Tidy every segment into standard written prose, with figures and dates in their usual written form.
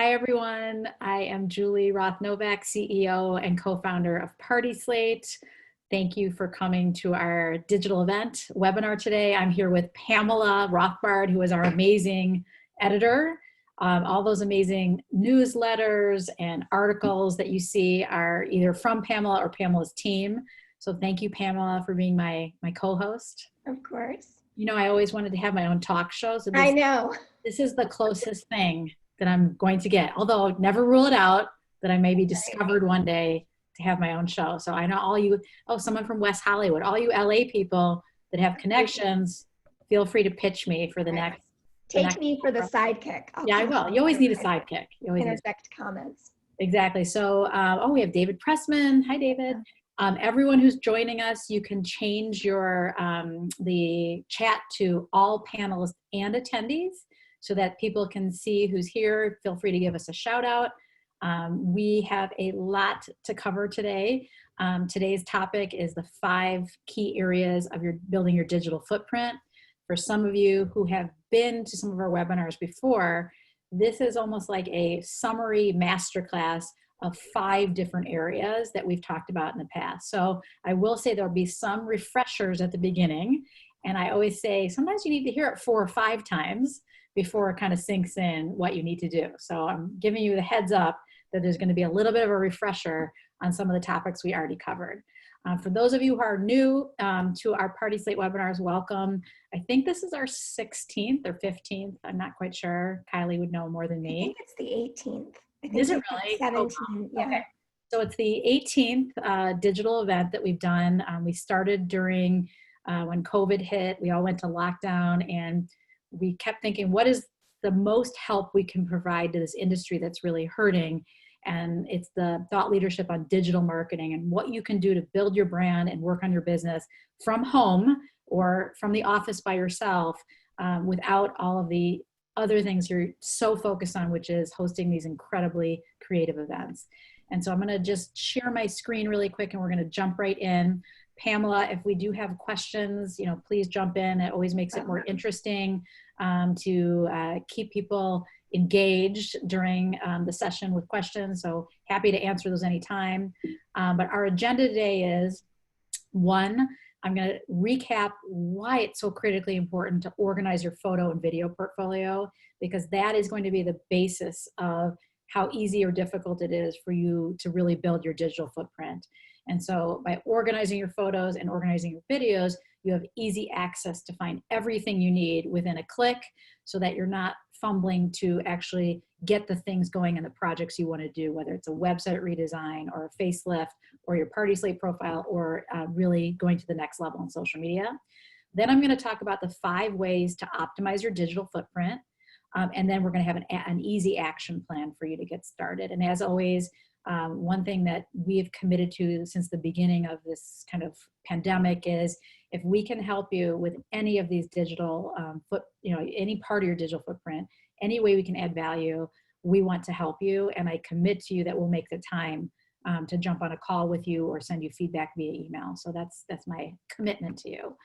Hi, everyone. I am Julie Roth-Novak, CEO and co-founder of Party Slate. Thank you for coming to our digital event webinar today. I'm here with Pamela Rothbard, who is our amazing editor. All those amazing newsletters and articles that you see are either from Pamela or Pamela's team. So thank you, Pamela, for being my co-host. Of course. You know, I always wanted to have my own talk show. So I know. This is the closest thing that I'm going to get, although never rule it out that I may be discovered one day to have my own show. So I know all you, someone from West Hollywood, all you LA people that have connections, feel free to pitch me for the next. Take me for the sidekick. Yeah, I will. You always need a sidekick. You always interject comments. Exactly. So, we have David Pressman. Hi, David. Everyone who's joining us, you can change your the chat to all panelists and attendees so that people can see who's here. Feel free to give us a shout out. We have a lot to cover today. Today's topic is the 5 key areas of building your digital footprint. For some of you who have been to some of our webinars before, this is almost like a summary masterclass of 5 different areas that we've talked about in the past. So I will say there'll be some refreshers at the beginning. And I always say, sometimes you need to hear it 4 or 5 times before it kind of sinks in what you need to do. So I'm giving you the heads up that there's going to be a little bit of a refresher on some of the topics we already covered. For those of you who are new to our Party Slate webinars, welcome. I think this is our 16th or 15th. I'm not quite sure. Kylie would know more than me. I think it's the 18th. I think is it really? 17, yeah. Okay. So it's the 18th digital event that we've done. We started during when COVID hit. We all went to lockdown and we kept thinking, what is the most help we can provide to this industry that's really hurting? And it's the thought leadership on digital marketing and what you can do to build your brand and work on your business from home or from the office by yourself without all of the other things you're so focused on, which is hosting these incredibly creative events. And so I'm going to just share my screen really quick and we're going to jump right in. Pamela, if we do have questions, please jump in. It always makes it more interesting to keep people engaged during the session with questions. So happy to answer those anytime. But our agenda today is 1, I'm going to recap why it's so critically important to organize your photo and video portfolio, because that is going to be the basis of how easy or difficult it is for you to really build your digital footprint. And so by organizing your photos and organizing your videos, you have easy access to find everything you need within a click so that you're not fumbling to actually get the things going in the projects you want to do, whether it's a website redesign or a facelift or your Party Slate profile or really going to the next level in social media. Then I'm going to talk about the 5 ways to optimize your digital footprint. And then we're going to have an easy action plan for you to get started. And as always, one thing that we have committed to since the beginning of this kind of pandemic is if we can help you with any of these digital any part of your digital footprint, any way we can add value, we want to help you. And I commit to you that we'll make the time to jump on a call with you or send you feedback via email. So that's my commitment to you.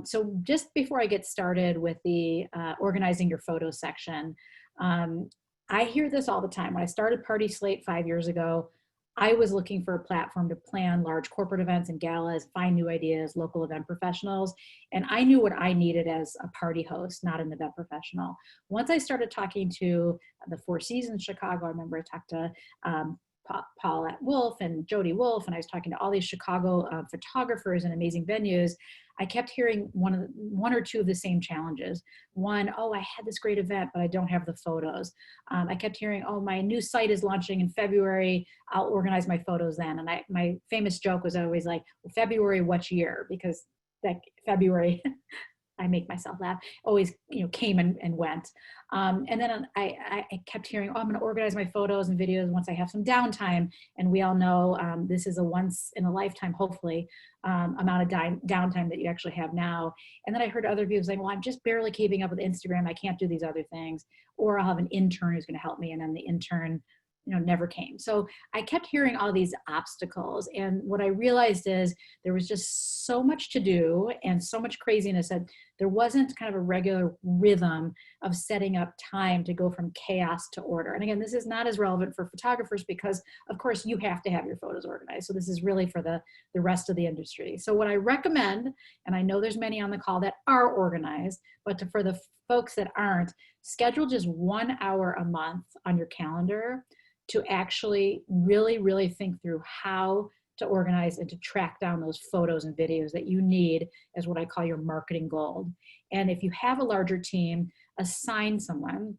So just before I get started with the organizing your photo section, I hear this all the time. When I started Party Slate 5 years ago, I was looking for a platform to plan large corporate events and galas, find new ideas, local event professionals. And I knew what I needed as a party host, not an event professional. Once I started talking to the Four Seasons Chicago, I remember I talked to Paulette Wolf and Jody Wolf, and I was talking to all these Chicago photographers and amazing venues. I kept hearing one or two of the same challenges. One, I had this great event, but I don't have the photos. I kept hearing, my new site is launching in February. I'll organize my photos then. And my famous joke was always like, well, February, what year? Because that February, I make myself laugh, always came and went. And then I kept hearing, I'm going to organize my photos and videos once I have some downtime. And we all know this is a once in a lifetime, hopefully, amount of downtime that you actually have now. And then I heard other people saying, well, I'm just barely keeping up with Instagram. I can't do these other things. Or I'll have an intern who's going to help me. And then the intern never came. So I kept hearing all these obstacles. And what I realized is there was just so much to do and so much craziness that there wasn't kind of a regular rhythm of setting up time to go from chaos to order. And again, this is not as relevant for photographers because of course you have to have your photos organized. So this is really for the rest of the industry. So what I recommend, and I know there's many on the call that are organized, but for the folks that aren't, schedule just 1 hour a month on your calendar to actually really think through how to organize and to track down those photos and videos that you need as what I call your marketing gold. And if you have a larger team, assign someone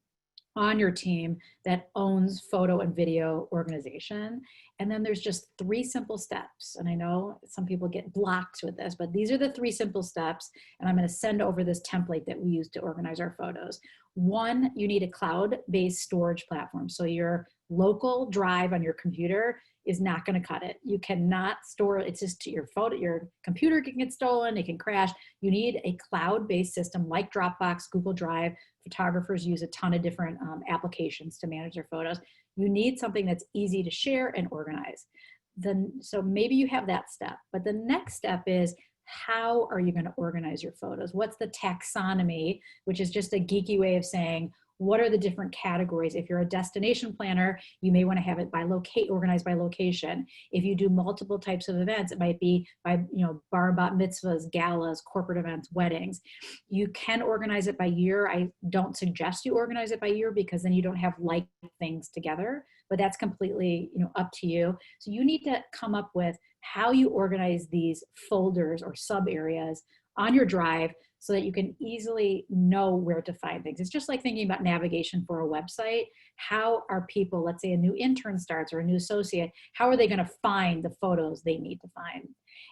on your team that owns photo and video organization. And then there's just 3 simple steps. And I know some people get blocked with this, but these are the 3 simple steps. And I'm going to send over this template that we use to organize our photos. 1, you need a cloud-based storage platform. So your local drive on your computer is not going to cut it. You cannot store it. It's just your computer can get stolen. It can crash. You need a cloud-based system like Dropbox, Google Drive. Photographers use a ton of different applications to manage their photos. You need something that's easy to share and organize. So maybe you have that step, but the next step is, how are you going to organize your photos? What's the taxonomy, which is just a geeky way of saying, what are the different categories? If you're a destination planner, you may want to have it by organized by location. If you do multiple types of events, it might be by, bar, bat mitzvahs, galas, corporate events, weddings. You can organize it by year. I don't suggest you organize it by year because then you don't have like things together, but that's completely, up to you. So you need to come up with how you organize these folders or sub areas on your drive so that you can easily know where to find things. It's just like thinking about navigation for a website. How are people, let's say a new intern starts or a new associate, how are they going to find the photos they need to find?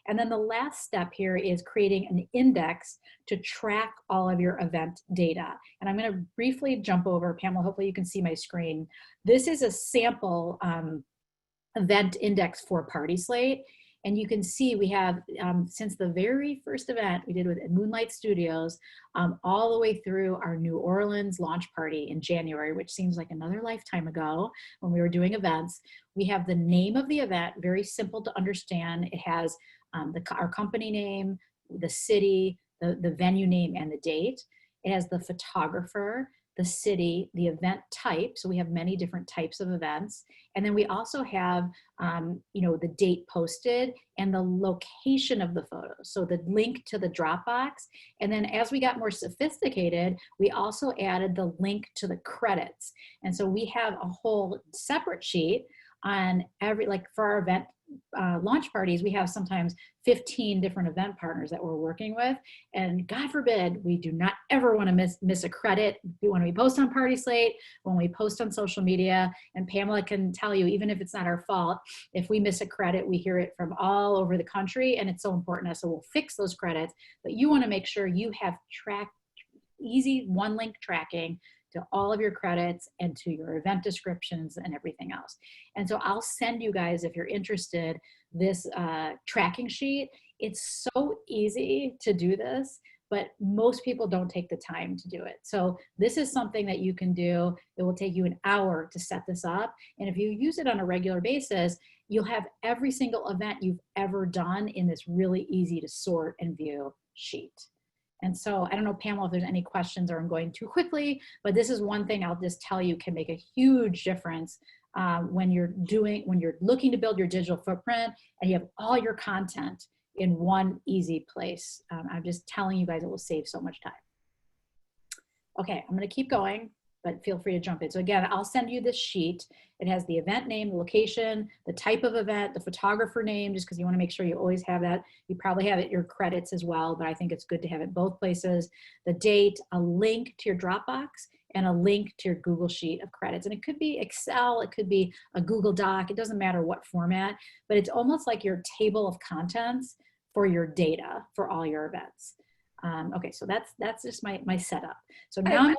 And then the last step here is creating an index to track all of your event data. And I'm going to briefly jump over, Pamela, hopefully you can see my screen. This is a sample event index for Party Slate. And you can see we have, since the very first event we did with Moonlight Studios, all the way through our New Orleans launch party in January, which seems like another lifetime ago when we were doing events. We have the name of the event, very simple to understand. It has our company name, the city, the venue name, and the date. It has the photographer, the city, the event type. So we have many different types of events. And then we also have, the date posted and the location of the photos. So the link to the Dropbox. And then as we got more sophisticated, we also added the link to the credits. And so we have a whole separate sheet on for our event launch parties, we have sometimes 15 different event partners that we're working with. And God forbid, we do not ever want to miss a credit when we post on Party Slate, when we post on social media. And Pamela can tell you, even if it's not our fault, if we miss a credit, we hear it from all over the country, and it's so important to us. So we'll fix those credits, but you want to make sure you have easy one-link tracking to all of your credits and to your event descriptions and everything else. And so I'll send you guys, if you're interested, this tracking sheet. It's so easy to do this, but most people don't take the time to do it. So this is something that you can do. It will take you an hour to set this up. And if you use it on a regular basis, you'll have every single event you've ever done in this really easy to sort and view sheet. And so I don't know, Pamela, if there's any questions or I'm going too quickly, but this is one thing I'll just tell you can make a huge difference when you're looking to build your digital footprint and you have all your content in one easy place. I'm just telling you guys it will save so much time. Okay, I'm going to keep going, but feel free to jump in. So again, I'll send you this sheet. It has the event name, the location, the type of event, the photographer name, just because you want to make sure you always have that. You probably have it your credits as well, but I think it's good to have it both places. The date, a link to your Dropbox, and a link to your Google Sheet of credits. And it could be Excel, it could be a Google Doc, it doesn't matter what format, but it's almost like your table of contents for your data for all your events. Okay, so that's just my setup. So now I'm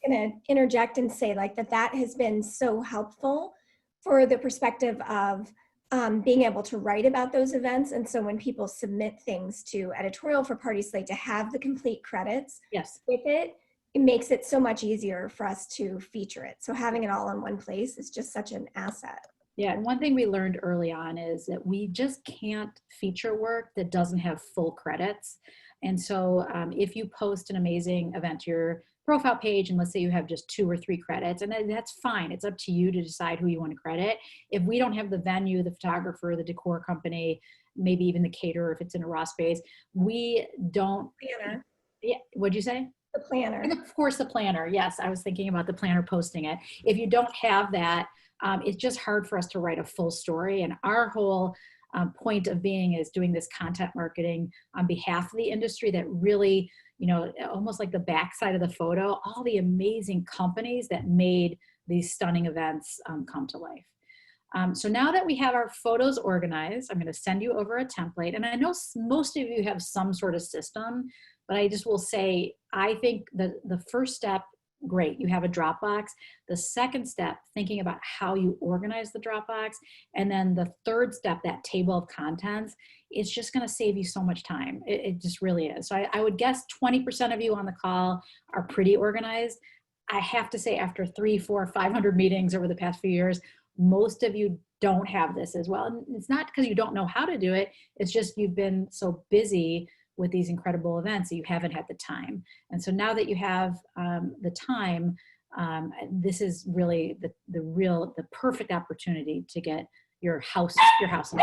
going to interject and say that has been so helpful for the perspective of being able to write about those events. And so when people submit things to editorial for Party Slate, to have the complete credits with it, it makes it so much easier for us to feature it. So having it all in one place is just such an asset. Yeah, and one thing we learned early on is that we just can't feature work that doesn't have full credits. And so if you post an amazing event to your profile page, and let's say you have just 2 or 3 credits, and that's fine. It's up to you to decide who you want to credit. If we don't have the venue, the photographer, the decor company, maybe even the caterer, if it's in a raw space, we don't. Planner. Yeah, what'd you say? The planner. And of course, the planner. Yes, I was thinking about the planner posting it. If you don't have that, it's just hard for us to write a full story. And our whole point of being is doing this content marketing on behalf of the industry that really, almost like the backside of the photo, all the amazing companies that made these stunning events come to life. So now that we have our photos organized, I'm going to send you over a template. And I know most of you have some sort of system, but I just will say, I think the first step, great, you have a Dropbox. The second step, thinking about how you organize the Dropbox. And then the third step, that table of contents, it's just going to save you so much time. It just really is. So I would guess 20% of you on the call are pretty organized. I have to say, after 300, 400, 500 meetings over the past few years, most of you don't have this as well. And it's not because you don't know how to do it. It's just you've been so busy with these incredible events that you haven't had the time. And so now that you have the time, this is really the perfect opportunity to get your house in order.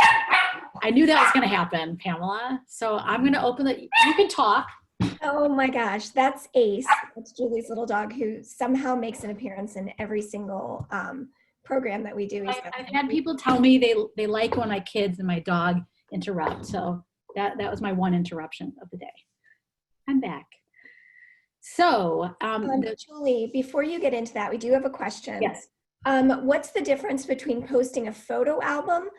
I knew that was going to happen, Pamela. So I'm going to open it. You can talk. Oh my gosh, that's Ace. That's Julie's little dog who somehow makes an appearance in every single program that we do. I've had people tell me they like when my kids and my dog interrupt. So that was my one interruption of the day. I'm back. So Julie, before you get into that, we do have a question. Yes. What's the difference between posting a photo album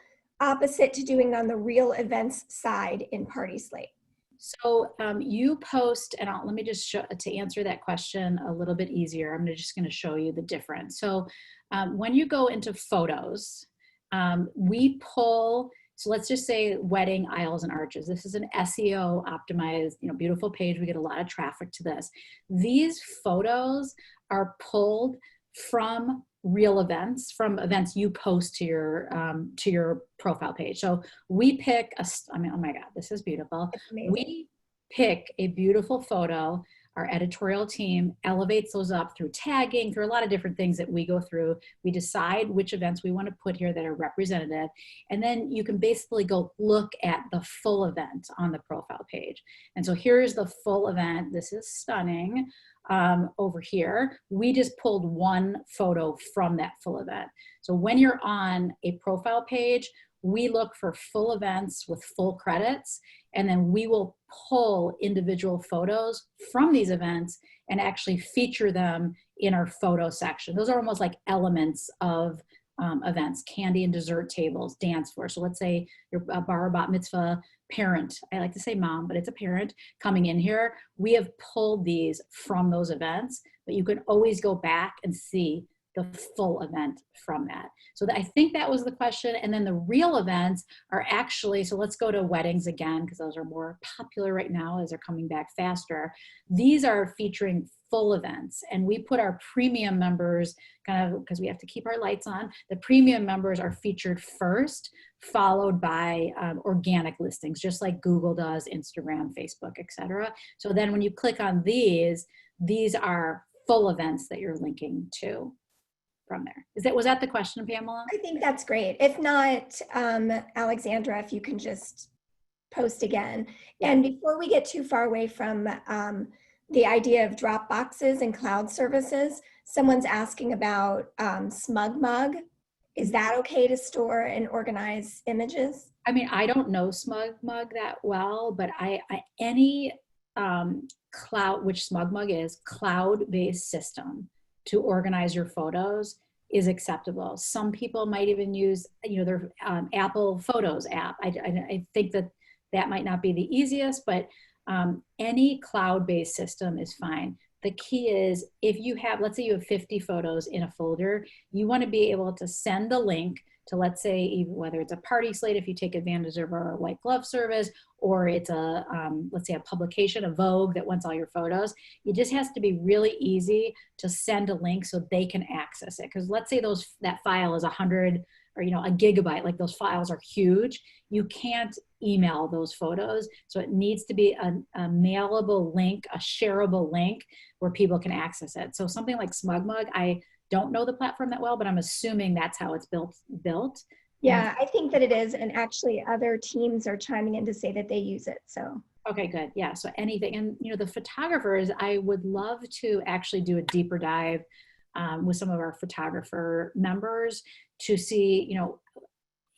opposite to doing on the real events side in Party Slate? So you post, and let me just show, to answer that question a little bit easier, I'm just going to show you the difference. So when you go into photos, we pull, so let's just say wedding aisles and arches. This is an SEO optimized, beautiful page. We get a lot of traffic to this. These photos are pulled from real events, from events you post to your profile page. So we pick oh my God, this is beautiful. We pick a beautiful photo. Our editorial team elevates those up through tagging, through a lot of different things that we go through. We decide which events we want to put here that are representative. And then you can basically go look at the full event on the profile page. And so here's the full event. This is stunning. Over here, we just pulled one photo from that full event. So when you're on a profile page, we look for full events with full credits, and then we will pull individual photos from these events and actually feature them in our photo section. Those are almost like elements of events, candy and dessert tables, dance floor. So let's say your bar bat mitzvah parent, I like to say mom, but it's a parent coming in here. We have pulled these from those events, but you can always go back and see the full event from that. So I think that was the question. And then the real events are actually, so let's go to weddings again, because those are more popular right now as they're coming back faster. These are featuring full events, and we put our premium members, kind of because we have to keep our lights on, the premium members are featured first, followed by organic listings, just like Google does, Instagram, Facebook, etc. So then when you click on these are full events that you're linking to from there. Was that the question, Pamela? I think that's great. If not, Alexandra, if you can just post again. Yeah. And before we get too far away from the idea of drop boxes and cloud services, someone's asking about SmugMug. Is that okay to store and organize images? I mean, I don't know SmugMug that well, but any cloud, which SmugMug is, cloud-based system to organize your photos is acceptable. Some people might even use, their Apple Photos app. I think that might not be the easiest, but any cloud-based system is fine. The key is, if you have, let's say you have 50 photos in a folder, you want to be able to send the link to, let's say, whether it's a Party Slate, if you take advantage of our white glove service, or it's a, let's say, a publication, a Vogue that wants all your photos. It just has to be really easy to send a link so they can access it. Because let's say that file is 100 or a gigabyte, like those files are huge. You can't email those photos. So it needs to be a mailable link, a shareable link where people can access it. So something like SmugMug, I don't know the platform that well, but I'm assuming that's how it's built. And Yeah, I think that it is. And actually other teams are chiming in to say that they use it. So okay, good. Yeah. So anything, and the photographers, I would love to actually do a deeper dive with some of our photographer members to see,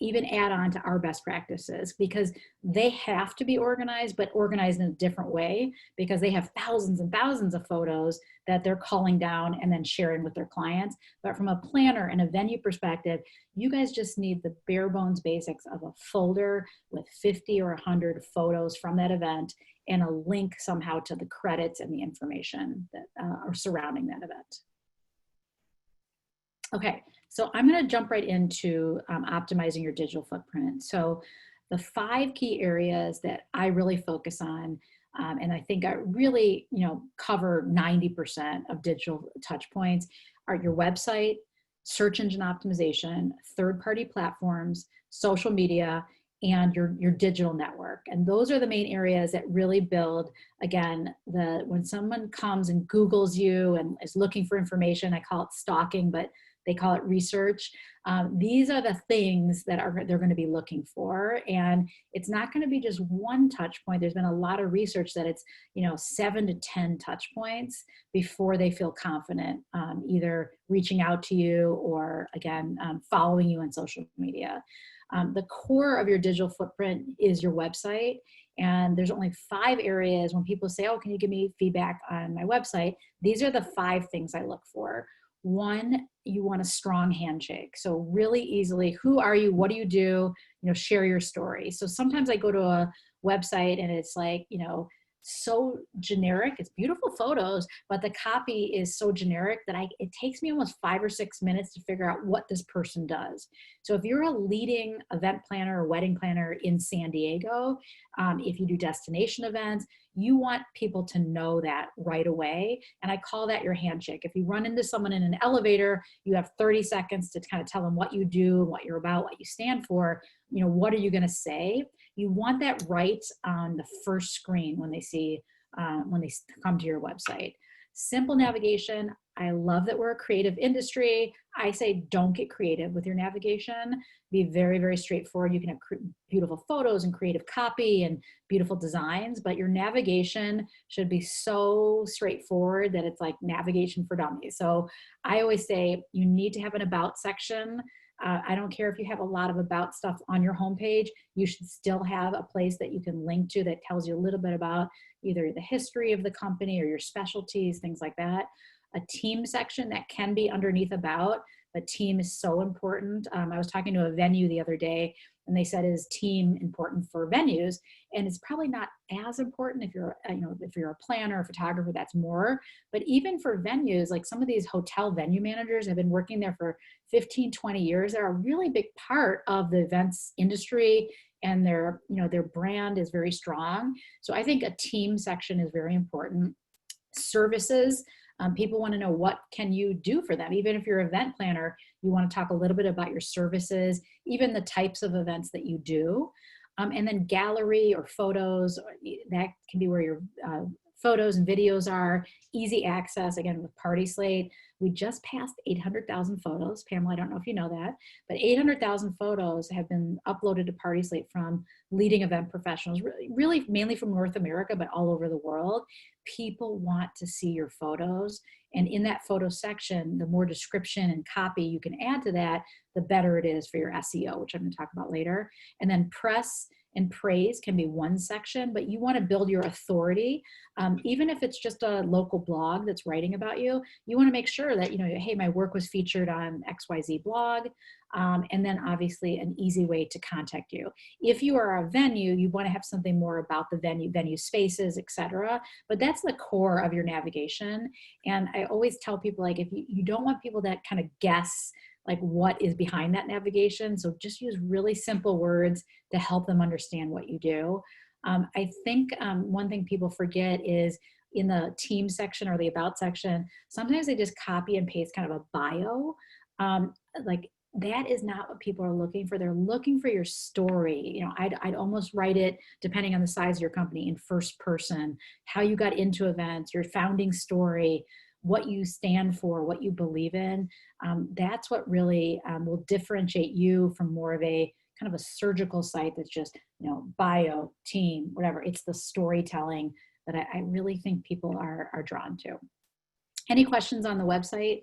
even add on to our best practices, because they have to be organized, but organized in a different way, because they have thousands and thousands of photos that they're calling down and then sharing with their clients. But from a planner and a venue perspective, you guys just need the bare bones basics of a folder with 50 or 100 photos from that event and a link somehow to the credits and the information that are surrounding that event. Okay, so I'm going to jump right into optimizing your digital footprint. So the 5 key areas that I really focus on, and I think I really, cover 90% of digital touch points, are your website, search engine optimization, third-party platforms, social media, and your digital network. And those are the main areas that really build, again, when someone comes and Googles you and is looking for information, I call it stalking, but they call it research. These are the things that they're going to be looking for. And it's not going to be just one touch point. There's been a lot of research that it's, 7 to 10 touch points before they feel confident either reaching out to you or, again, following you on social media. The core of your digital footprint is your website. And there's only 5 areas when people say, oh, can you give me feedback on my website? These are the 5 things I look for. 1, you want a strong handshake. So really easily, who are you? What do you do? Share your story. So sometimes I go to a website and it's like, so generic. It's beautiful photos, but the copy is so generic that it takes me almost 5 or 6 minutes to figure out what this person does. So if you're a leading event planner or wedding planner in San Diego, if you do destination events, you want people to know that right away. And I call that your handshake. If you run into someone in an elevator, you have 30 seconds to kind of tell them what you do, what you're about, what you stand for. What are you going to say? You want that right on the first screen when they come to your website. Simple navigation. I love that we're a creative industry. I say don't get creative with your navigation. Be very, very straightforward. You can have beautiful photos and creative copy and beautiful designs, but your navigation should be so straightforward that it's like navigation for dummies. So I always say you need to have an about section. I don't care if you have a lot of about stuff on your homepage, you should still have a place that you can link to that tells you a little bit about either the history of the company or your specialties, things like that. A team section that can be underneath about, but team is so important. I was talking to a venue the other day and they said, is team important for venues? And it's probably not as important if you're, if you're a planner or photographer, that's more. But even for venues, like some of these hotel venue managers have been working there for 15, 20 years. They're a really big part of the events industry and their brand is very strong. So I think a team section is very important. Services. People want to know what can you do for them. Even if you're an event planner, you want to talk a little bit about your services, even the types of events that you do. And then gallery or photos, that can be where your photos and videos are. Easy access, again, with Party Slate. We just passed 800,000 photos. Pamela, I don't know if you know that, but 800,000 photos have been uploaded to Party Slate from leading event professionals, really mainly from North America, but all over the world. People want to see your photos. And in that photo section, the more description and copy you can add to that, the better it is for your SEO, which I'm going to talk about later. And then press and praise can be one section, but you want to build your authority. Even if it's just a local blog that's writing about you, you want to make sure that, hey, my work was featured on XYZ blog. And then obviously an easy way to contact you. If you are a venue, you want to have something more about the venue spaces, etc. But that's the core of your navigation. And I always tell people, like, if you don't want people that kind of guess like what is behind that navigation. So just use really simple words to help them understand what you do. I think one thing people forget is in the team section or the about section, sometimes they just copy and paste kind of a bio. Like that is not what people are looking for. They're looking for your story. You know, I'd almost write it, depending on the size of your company, in first person, how you got into events, your founding story, what you stand for, what you believe in. That's what really will differentiate you from more of a kind of a surgical site that's just, you know, bio, team, whatever. It's the storytelling that I really think people are drawn to. Any questions on the website,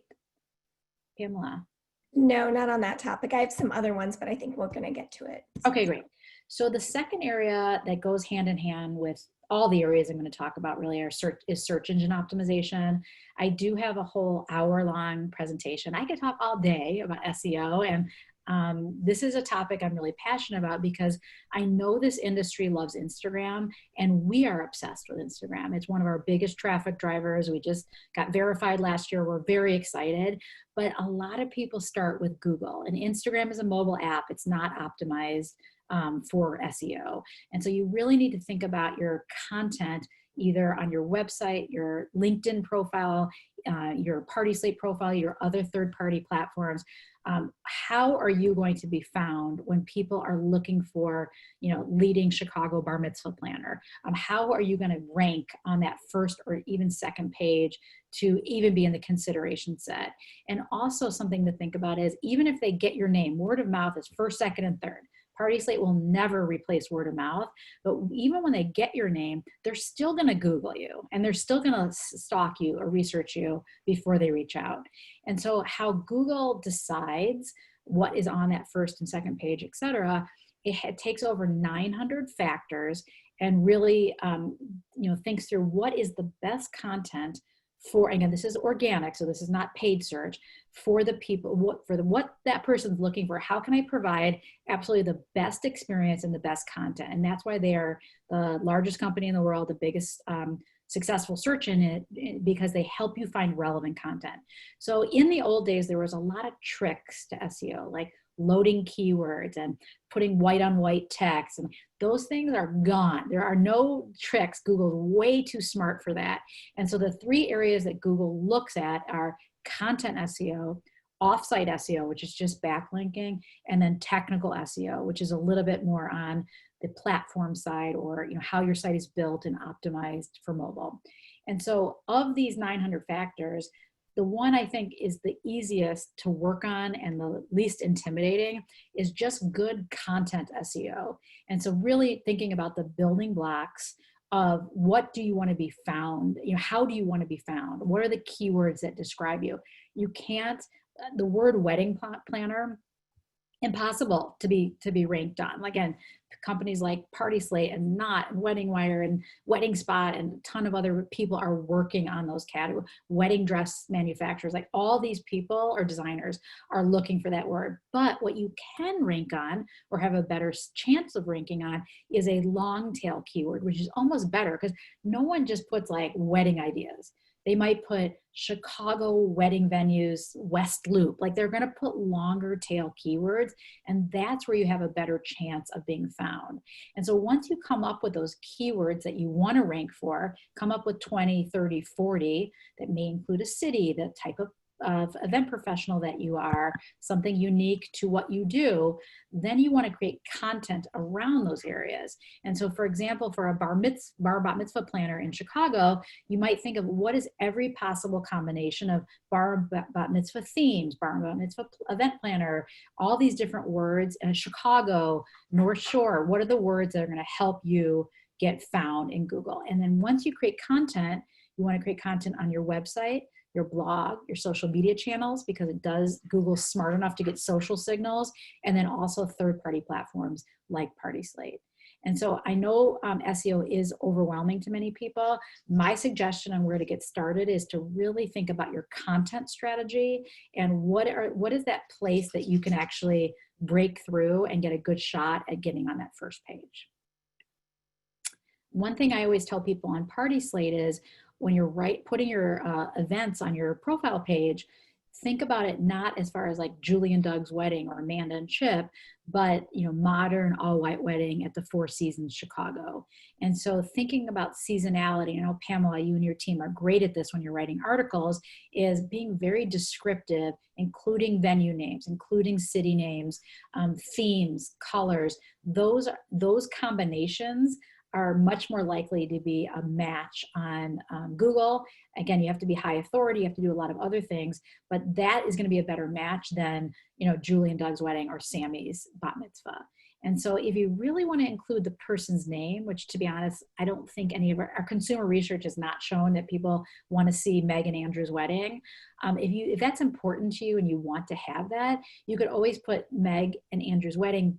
Pamela? No, not on that topic. I have some other ones, but I think we're going to get to it. Okay, great. So the second area that goes hand in hand with all the areas I'm going to talk about really is search engine optimization. I do have a whole hour-long presentation. I could talk all day about SEO, and this is a topic I'm really passionate about because I know this industry loves Instagram, and we are obsessed with Instagram. It's one of our biggest traffic drivers. We just got verified last year. We're very excited, but a lot of people start with Google, and Instagram is a mobile app. It's not optimized for SEO. And so you really need to think about your content either on your website, your LinkedIn profile, your Party Slate profile, your other third-party platforms. How are you going to be found when people are looking for, you know, leading Chicago bar mitzvah planner? How are you going to rank on that first or even second page to even be in the consideration set? And also something to think about is even if they get your name, word of mouth is first, second, and third. Party Slate will never replace word of mouth, but even when they get your name, they're still going to Google you and they're still going to stalk you or research you before they reach out. And so how Google decides what is on that first and second page, et cetera, it takes over 900 factors and really thinks through what is the best content for, again, this is organic, so this is not paid search, for the people, what that person's looking for. How can I provide absolutely the best experience and the best content? And that's why they are the largest company in the world, the biggest successful search in it, because they help you find relevant content. So in the old days, there was a lot of tricks to SEO, like loading keywords and putting white on white text, and those things are gone. There are no tricks. Google's way too smart for that. And so the three areas that Google looks at are content SEO, offsite SEO, which is just backlinking, and then technical SEO, which is a little bit more on the platform side, or how your site is built and optimized for mobile. And so of these 900 factors, the one I think is the easiest to work on and the least intimidating is just good content SEO. And so really thinking about the building blocks of what do you want to be found? How do you want to be found? What are the keywords that describe you? You can't, the word wedding planner, impossible to be ranked on. Again, companies like Party Slate and Knot and Wedding Wire and Wedding Spot and a ton of other people are working on those categories. Wedding dress manufacturers, like all these people or designers are looking for that word. But what you can rank on or have a better chance of ranking on is a long tail keyword, which is almost better because no one just puts like wedding ideas. They might put Chicago wedding venues, West Loop. Like they're going to put longer tail keywords, and that's where you have a better chance of being found. And so once you come up with those keywords that you want to rank for, come up with 20, 30, 40 that may include a city, the type of event professional that you are, something unique to what you do, then you want to create content around those areas. And so, for example, for a bar bat mitzvah planner in Chicago, you might think of what is every possible combination of bar bat mitzvah themes, bar bat mitzvah event planner, all these different words, and Chicago, North Shore, what are the words that are going to help you get found in Google? And then once you create content, you want to create content on your website, your blog, your social media channels, because Google's smart enough to get social signals, and then also third-party platforms like Party Slate. And so I know SEO is overwhelming to many people. My suggestion on where to get started is to really think about your content strategy and what is that place that you can actually break through and get a good shot at getting on that first page. One thing I always tell people on Party Slate is when you're putting your events on your profile page, think about it not as far as like Julie and Doug's wedding or Amanda and Chip, but modern all white wedding at the Four Seasons Chicago. And so thinking about seasonality, I know Pamela, you and your team are great at this when you're writing articles, is being very descriptive, including venue names, including city names, themes, colors. Those combinations are much more likely to be a match on Google. Again, you have to be high authority, you have to do a lot of other things, but that is going to be a better match than, Julie and Doug's wedding or Sammy's bat mitzvah. And so if you really want to include the person's name, which to be honest, I don't think any of our consumer research has not shown that people want to see Meg and Andrew's wedding. If that's important to you and you want to have that, you could always put Meg and Andrew's wedding :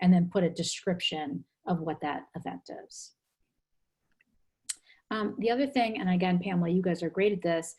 and then put a description of what that event is. The other thing, and again, Pamela, you guys are great at this,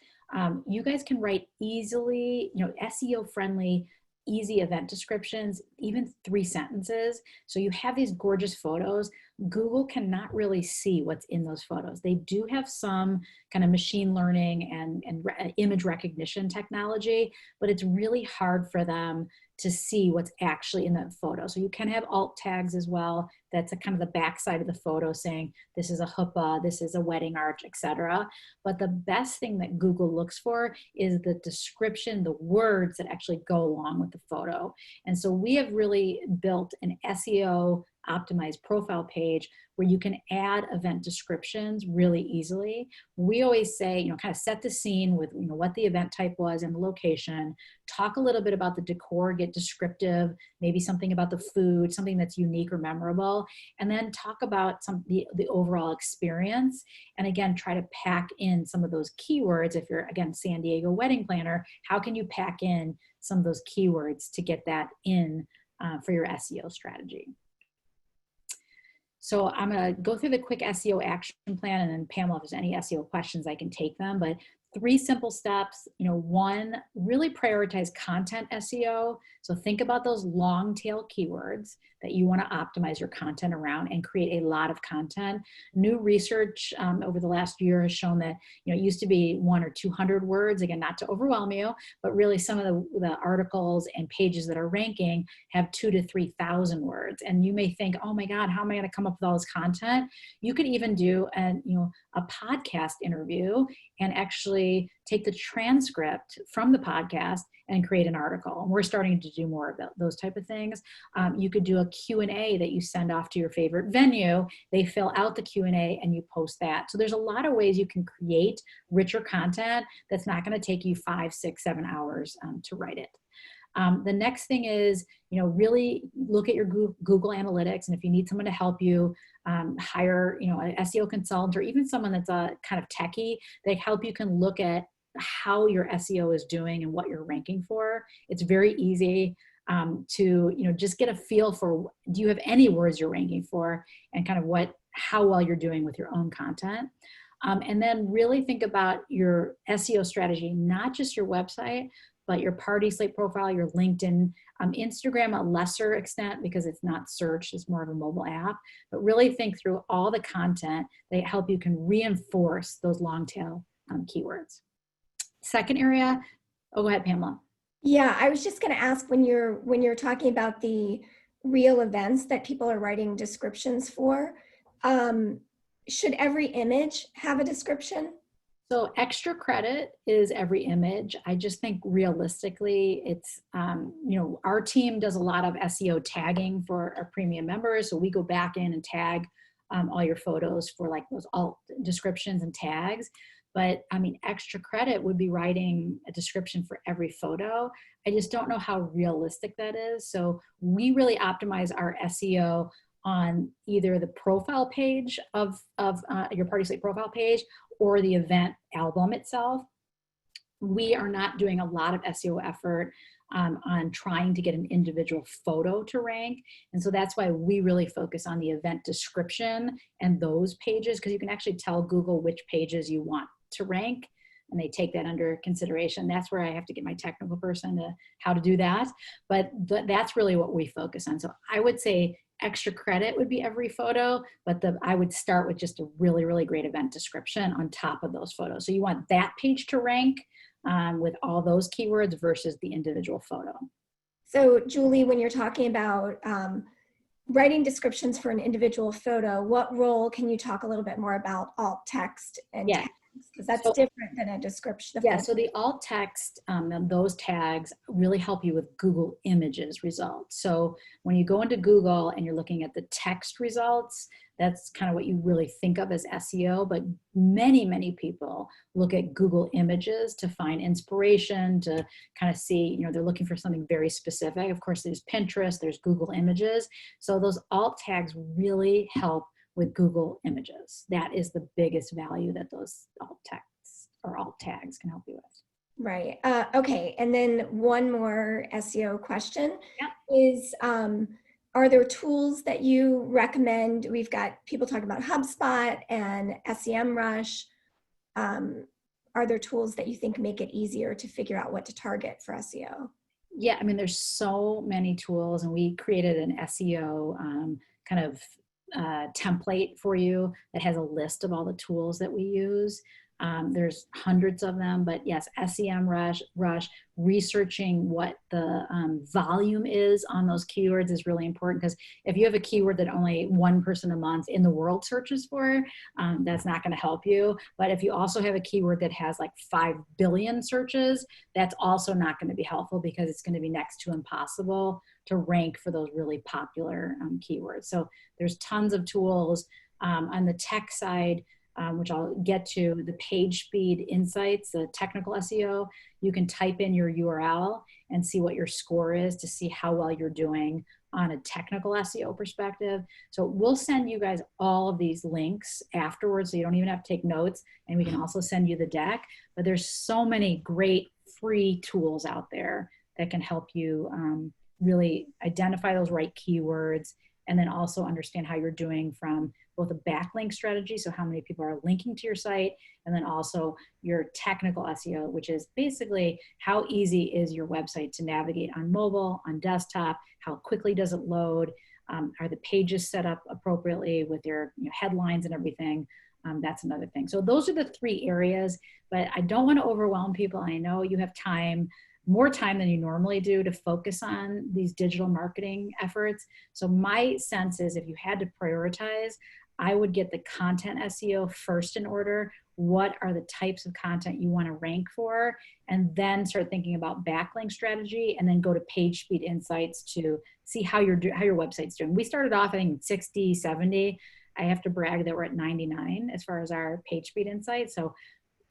you guys can write easily, SEO friendly, easy event descriptions, even 3 sentences. So you have these gorgeous photos. Google cannot really see what's in those photos. They do have some kind of machine learning and image recognition technology, but it's really hard for them to see what's actually in that photo. So you can have alt tags as well. That's a kind of the backside of the photo saying, this is a huppah, this is a wedding arch, etc. But the best thing that Google looks for is the description, the words that actually go along with the photo. And so we have really built an SEO optimized profile page where you can add event descriptions really easily. We always say, kind of set the scene with, what the event type was and the location, talk a little bit about the decor, get descriptive, maybe something about the food, something that's unique or memorable, and then talk about the overall experience. And again, try to pack in some of those keywords. If you're, again, San Diego wedding planner, how can you pack in some of those keywords to get that in for your SEO strategy? So I'm going to go through the quick SEO action plan, and then Pamela, if there's any SEO questions, I can take them. But 3 simple steps. 1, really prioritize content SEO. So think about those long tail keywords that you want to optimize your content around and create a lot of content. New research over the last year has shown that, it used to be 100 or 200 words, again, not to overwhelm you, but really some of the articles and pages that are ranking have 2,000 to 3,000 words. And you may think, oh my God, how am I going to come up with all this content? You could even do a podcast interview and actually take the transcript from the podcast and create an article. And we're starting to do more of those type of things. You could do a Q&A that you send off to your favorite venue. They fill out the Q&A and you post that. So there's a lot of ways you can create richer content that's not going to take you 5, 6, 7 hours to write it. The next thing is, really look at your Google Analytics. And if you need someone to help you, hire, an SEO consultant or even someone that's a kind of techie, they help you can look at how your SEO is doing and what you're ranking for. It's very easy to, just get a feel for, do you have any words you're ranking for, and kind of how well you're doing with your own content. And then really think about your SEO strategy, not just your website, but your party Slate profile, your LinkedIn, Instagram, a lesser extent because it's not search, it's more of a mobile app, but really think through all the content that help you can reinforce those long tail keywords. Second area, go ahead, Pamela. Yeah, I was just going to ask, when you're talking about the real events that people are writing descriptions for, should every image have a description? So extra credit is every image. I just think realistically, it's, our team does a lot of SEO tagging for our premium members. So we go back in and tag all your photos for like those alt descriptions and tags. But I mean, extra credit would be writing a description for every photo. I just don't know how realistic that is. So we really optimize our SEO on either the profile page of your Party Slate profile page or the event album itself. We are not doing a lot of SEO effort on trying to get an individual photo to rank. And so that's why we really focus on the event description and those pages, because you can actually tell Google which pages you want to rank, and they take that under consideration. That's where I have to get my technical person to how to do that. But that's really what we focus on. So I would say extra credit would be every photo, but I would start with just a really, really great event description on top of those photos. So you want that page to rank with all those keywords versus the individual photo. So Julie, when you're talking about writing descriptions for an individual photo, what role can you talk a little bit more about alt text and Yeah. tags? Because that's So, different than a description. yeah, so the alt text, and those tags really help you with Google Images results. So when you go into Google and you're looking at the text results, that's kind of what you really think of as SEO, but many, many people look at Google Images to find inspiration, to kind of see, they're looking for something very specific. Of course, there's Pinterest, there's Google Images. So those alt tags really help with Google Images. That is the biggest value that those alt texts or alt tags can help you with. Right. Okay. And then one more SEO question Yeah. is, are there tools that you recommend? We've got people talking about HubSpot and SEMrush. Are there tools that you think make it easier to figure out what to target for SEO? Yeah, I mean, there's so many tools, and we created an SEO kind of template for you that has a list of all the tools that we use. There's hundreds of them, but yes, SEMrush, researching what the volume is on those keywords is really important, because if you have a keyword that only one person a month in the world searches for, that's not going to help you. But if you also have a keyword that has like 5 billion searches, that's also not going to be helpful, because it's going to be next to impossible to rank for those really popular keywords. So there's tons of tools on the tech side. Which I'll get to, the page speed insights, the technical SEO. You can type in your URL and see what your score is to see how well you're doing on a technical SEO perspective. So we'll send you guys all of these links afterwards, so you don't even have to take notes, and we can also send you the deck. But there's so many great free tools out there that can help you really identify those right keywords, and then also understand how you're doing from both a backlink strategy, so how many people are linking to your site, and then also your technical SEO, which is basically how easy is your website to navigate on mobile, on desktop, how quickly does it load, are the pages set up appropriately with your headlines and everything. That's another thing. So those are the 3 areas, but I don't want to overwhelm people. I know you have time, more time than you normally do, to focus on these digital marketing efforts. So my sense is, if you had to prioritize, I would get the content SEO first in order. What are the types of content you want to rank for? And then start thinking about backlink strategy, and then go to page speed insights to see how your website's doing. We started off, I think, 60, 70. I have to brag that we're at 99 as far as our page speed insights. So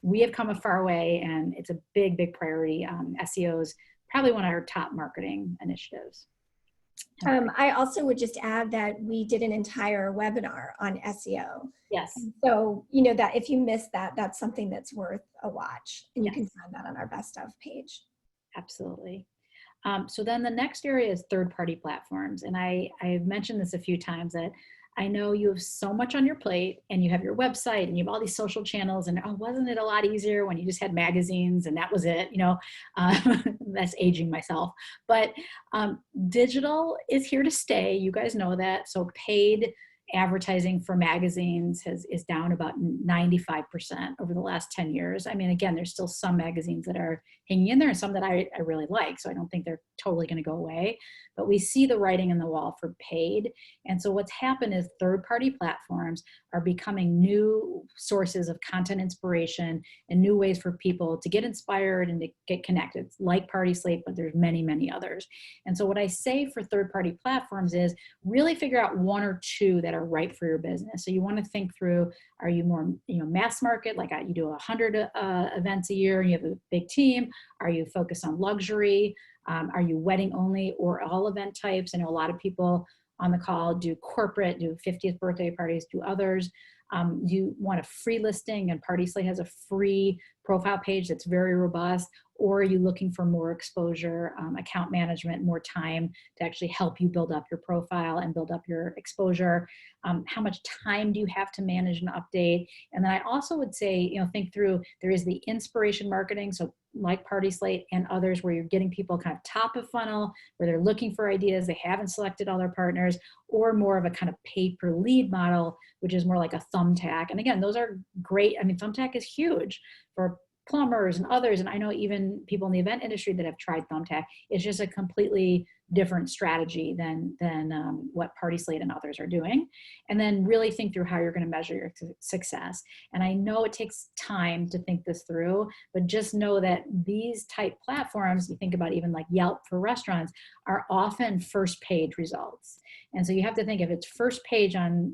we have come a far way, and it's a big, big priority. SEO is probably one of our top marketing initiatives. I also would just add that we did an entire webinar on SEO. Yes. So, that if you missed that, that's something that's worth a watch. And you can find that on our best of page. Absolutely. So then the next area is third-party platforms. And I've mentioned this a few times, that I know you have so much on your plate, and you have your website, and you have all these social channels, and wasn't it a lot easier when you just had magazines and that was it? That's aging myself. But digital is here to stay. You guys know that. So paid advertising for magazines is down about 95% over the last 10 years. I mean, again, there's still some magazines that are hanging in there, and some that I really like. So I don't think they're totally going to go away, but we see the writing on the wall for paid. And so what's happened is third-party platforms are becoming new sources of content inspiration and new ways for people to get inspired and to get connected. It's like Slate, but there's many, many others. And so what I say for third-party platforms is really figure out 1 or 2 that are right for your business. So you want to think through, are you more mass market, like you do 100 events a year and you have a big team? Are you focused on luxury? Are you wedding only or all event types? I know a lot of people on the call do corporate, do 50th birthday parties, do others. You want a free listing, and Slate has a free profile page that's very robust, or are you looking for more exposure, account management, more time to actually help you build up your profile and build up your exposure? How much time do you have to manage and update? And then I also would say, think through, there is the inspiration marketing. So like Slate and others, where you're getting people kind of top of funnel, where they're looking for ideas, they haven't selected all their partners, or more of a kind of pay per lead model, which is more like a Thumbtack. And again, those are great. I mean, Thumbtack is huge for plumbers and others, and I know even people in the event industry that have tried Thumbtack. It's just a completely different strategy than what Party Slate and others are doing. And then really think through how you're going to measure your success. And I know it takes time to think this through, but just know that these type platforms, you think about even like Yelp for restaurants, are often first page results. And so you have to think, if it's first page on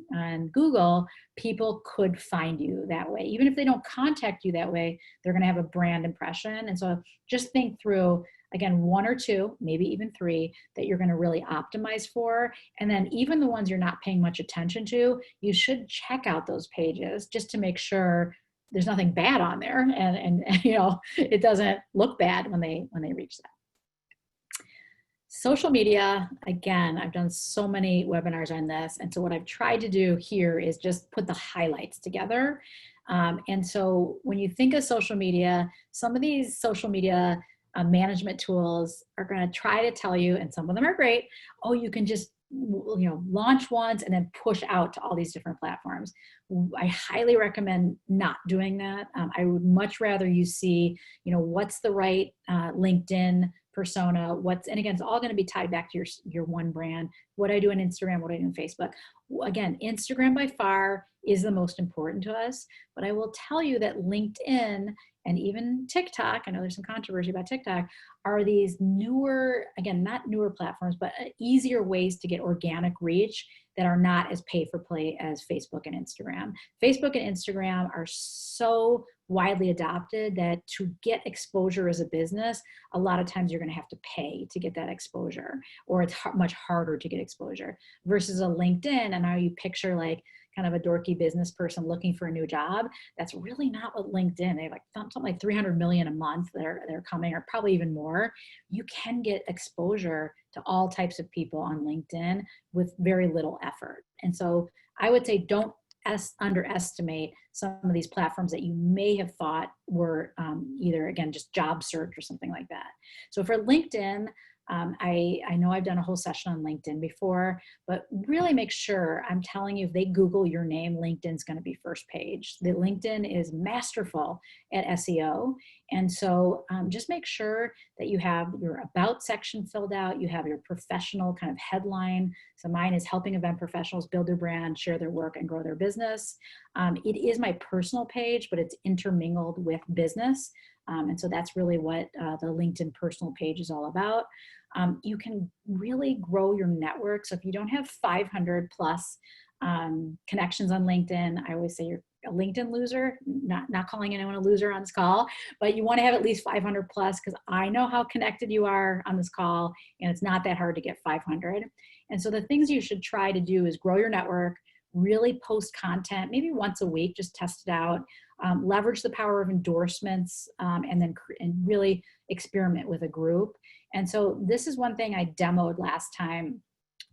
Google, people could find you that way. Even if they don't contact you that way, they're going to have a brand impression. And so just think through, again, 1 or 2, maybe even 3 that you're going to really optimize for. And then even the ones you're not paying much attention to, you should check out those pages just to make sure there's nothing bad on there, and you know, it doesn't look bad when they reach that. Social media, again, I've done so many webinars on this. And so what I've tried to do here is just put the highlights together. And so when you think of social media, some of these social media management tools are going to try to tell you, and some of them are great, oh, you can just, you know, launch once and then push out to all these different platforms. I highly recommend not doing that. I would much rather you see, you know, what's the right LinkedIn persona, and again, it's all going to be tied back to your one brand. What I do on Instagram, what I do on Facebook. Again, Instagram by far is the most important to us, but I will tell you that LinkedIn and even TikTok, I know there's some controversy about TikTok, are these newer, again, not newer platforms, but easier ways to get organic reach that are not as pay for play as Facebook and Instagram. Facebook and Instagram are so widely adopted that to get exposure as a business, a lot of times you're going to have to pay to get that exposure, or it's much harder to get exposure versus a LinkedIn. And now you picture like kind of a dorky business person looking for a new job. That's really not what LinkedIn. They have like something like 300 million a month that are coming, or probably even more. You can get exposure to all types of people on LinkedIn with very little effort. And so I would say don't underestimate some of these platforms that you may have thought were either, again, just job search or something like that. So for LinkedIn, I know I've done a whole session on LinkedIn before, but really make sure, I'm telling you, if they Google your name, LinkedIn's going to be first page. The LinkedIn is masterful at SEO. And so just make sure that you have your about section filled out, you have your professional kind of headline. So mine is helping event professionals build their brand, share their work, and grow their business. It is my personal page, but it's intermingled with business. And so that's really what the LinkedIn personal page is all about. You can really grow your network. So if you don't have 500 plus connections on LinkedIn, I always say you're a LinkedIn loser, not calling anyone a loser on this call, but you want to have at least 500 plus, because I know how connected you are on this call, and it's not that hard to get 500. And so the things you should try to do is grow your network, really post content, maybe once a week, just test it out, leverage the power of endorsements, and then really experiment with a group. And so this is one thing I demoed last time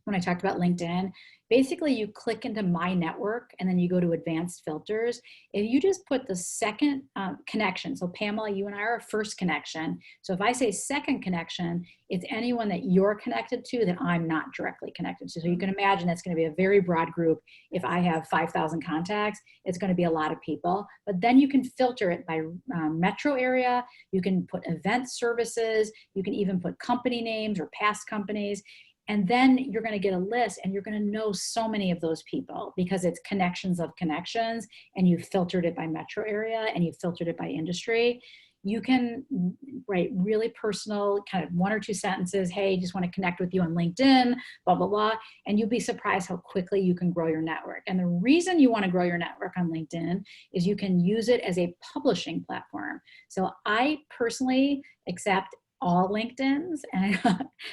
when I talked about LinkedIn. Basically, you click into My Network and then you go to Advanced Filters. If you just put the second connection, so Pamela, you and I are a first connection. So if I say second connection, it's anyone that you're connected to that I'm not directly connected to. So you can imagine that's going to be a very broad group. If I have 5,000 contacts, it's going to be a lot of people. But then you can filter it by metro area. You can put event services. You can even put company names or past companies. And then you're going to get a list, and you're going to know so many of those people because it's connections of connections, and you've filtered it by metro area and you've filtered it by industry. You can write really personal, kind of 1 or 2 sentences. Hey, just want to connect with you on LinkedIn, blah, blah, blah. And you'll be surprised how quickly you can grow your network. And the reason you want to grow your network on LinkedIn is you can use it as a publishing platform. So I personally accept all LinkedIns, and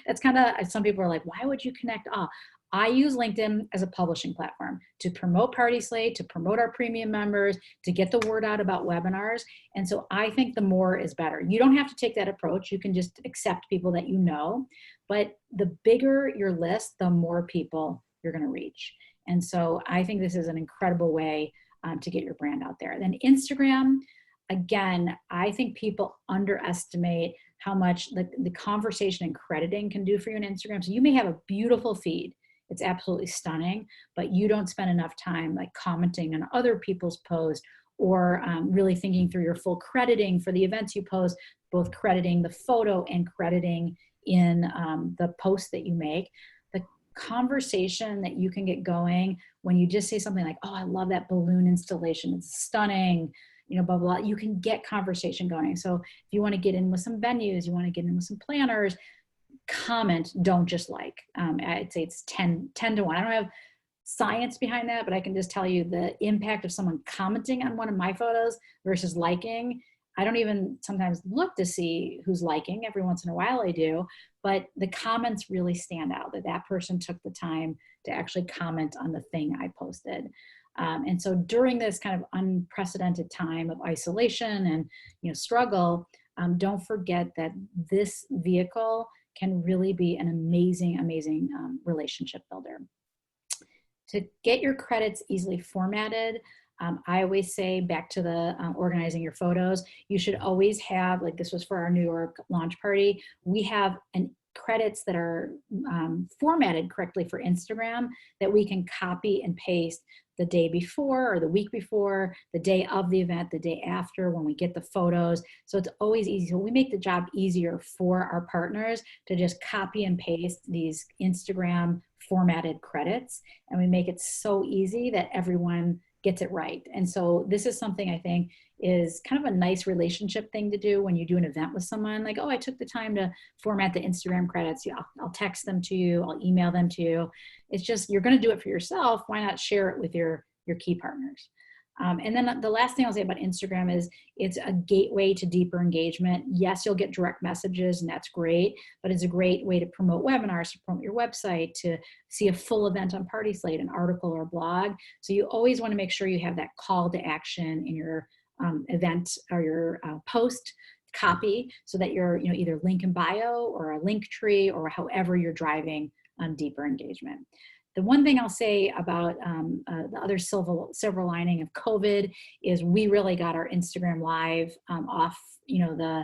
that's kind of, some people are like, why would you connect all? I use LinkedIn as a publishing platform to promote Party Slate, to promote our premium members, to get the word out about webinars. And so I think the more is better. You don't have to take that approach. You can just accept people that you know, but the bigger your list, the more people you're going to reach. And so I think this is an incredible way to get your brand out there. Then Instagram, again, I think people underestimate how much the conversation and crediting can do for you on Instagram. So you may have a beautiful feed. It's absolutely stunning, but you don't spend enough time like commenting on other people's posts or really thinking through your full crediting for the events you post, both crediting the photo and crediting in the post that you make. The conversation that you can get going when you just say something like, oh, I love that balloon installation, it's stunning, you know, blah, blah, blah. You can get conversation going. So if you want to get in with some venues, you want to get in with some planners, comment, don't just like. I'd say it's 10 to 1. I don't have science behind that, but I can just tell you the impact of someone commenting on one of my photos versus liking. I don't even sometimes look to see who's liking. Every once in a while I do, but the comments really stand out, that that person took the time to actually comment on the thing I posted. And so during this kind of unprecedented time of isolation and, you know, struggle, don't forget that this vehicle can really be an amazing, amazing relationship builder. To get your credits easily formatted, I always say, back to the organizing your photos, you should always have, like this was for our New York launch party, we have credits that are formatted correctly for Instagram that we can copy and paste the day before or the week before, the day of the event, the day after, when we get the photos. So it's always easy. So we make the job easier for our partners to just copy and paste these Instagram formatted credits. And we make it so easy that everyone gets it right. And so this is something I think is kind of a nice relationship thing to do when you do an event with someone. Like, oh, I took the time to format the Instagram credits. Yeah, I'll text them to you. I'll email them to you. It's just, you're going to do it for yourself. Why not share it with your key partners? And then the last thing I'll say about Instagram is it's a gateway to deeper engagement. Yes, you'll get direct messages and that's great, but it's a great way to promote webinars, to promote your website, to see a full event on Party Slate, an article or blog. So you always want to make sure you have that call to action in your event or your post copy, so that you're, you know, either link in bio or a link tree or however you're driving deeper engagement. The one thing I'll say about the other silver lining of COVID is we really got our Instagram Live off, you know, the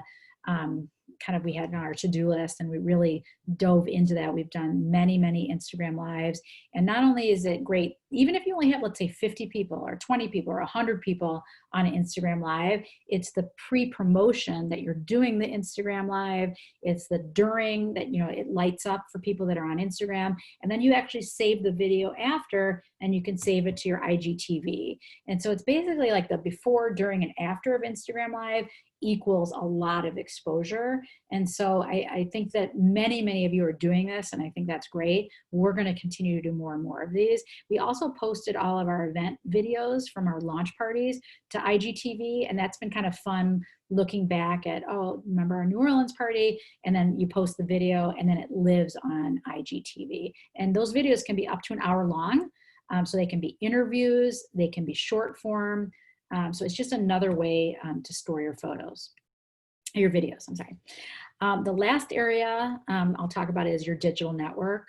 kind of, we had on our to-do list and we really dove into that. We've done many, many Instagram Lives. And not only is it great, even if you only have, let's say 50 people or 20 people or 100 people on an Instagram Live, it's the pre-promotion that you're doing the Instagram Live. It's the during that, you know, it lights up for people that are on Instagram. And then you actually save the video after and you can save it to your IGTV. And so it's basically like the before, during, and after of Instagram Live equals a lot of exposure. And so I think that many, many of you are doing this, and I think that's great. We're going to continue to do more and more of these. We also posted all of our event videos from our launch parties to IGTV, and that's been kind of fun looking back at, oh, remember our New Orleans party? And then you post the video and then it lives on IGTV. And those videos can be up to an hour long. So they can be interviews, they can be short form. So it's just another way to store your photos, your videos, I'm sorry. The last area I'll talk about is your digital network.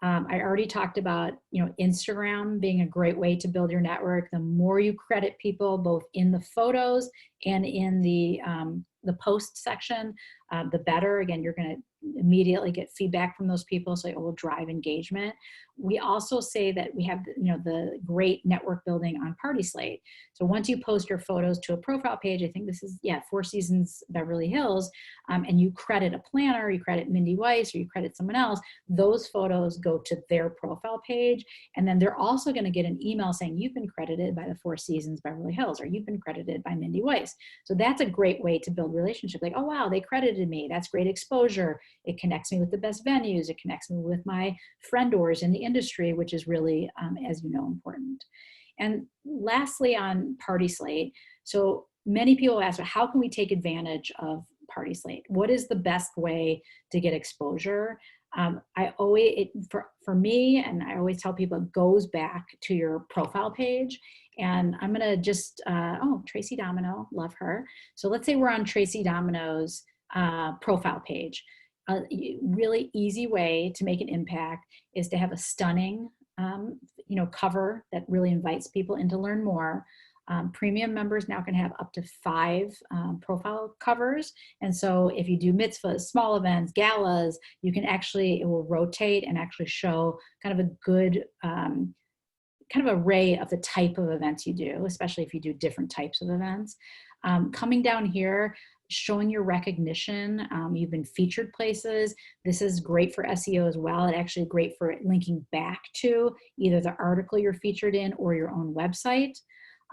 I already talked about, you know, Instagram being a great way to build your network. The more you credit people, both in the photos and in the post section, the better. Again, you're going to immediately get feedback from those people, so it will drive engagement. We also say that we have, you know, the great network building on Party Slate. So once you post your photos to a profile page, I think this is, yeah, Four Seasons Beverly Hills, and you credit a planner, you credit Mindy Weiss, or you credit someone else, those photos go to their profile page. And then they're also going to get an email saying you've been credited by the Four Seasons Beverly Hills, or you've been credited by Mindy Weiss. So that's a great way to build relationships. Like, oh, wow, they credited me. That's great exposure. It connects me with the best venues. It connects me with my friendors in the industry, which is really, as you know, important. And lastly, on Party Slate, so many people ask, how can we take advantage of Party Slate? What is the best way to get exposure? For me, and I always tell people, it goes back to your profile page. And I'm gonna just, oh, Tracy Domino, love her. So let's say we're on Tracy Domino's profile page. A really easy way to make an impact is to have a stunning, you know, cover that really invites people in to learn more. Premium members now can have up to 5 profile covers. And so if you do mitzvahs, small events, galas, you can actually, it will rotate and actually show kind of a good kind of array of the type of events you do, especially if you do different types of events. Coming down here, showing your recognition. You've been featured places. This is great for SEO as well. It's actually great for linking back to either the article you're featured in or your own website.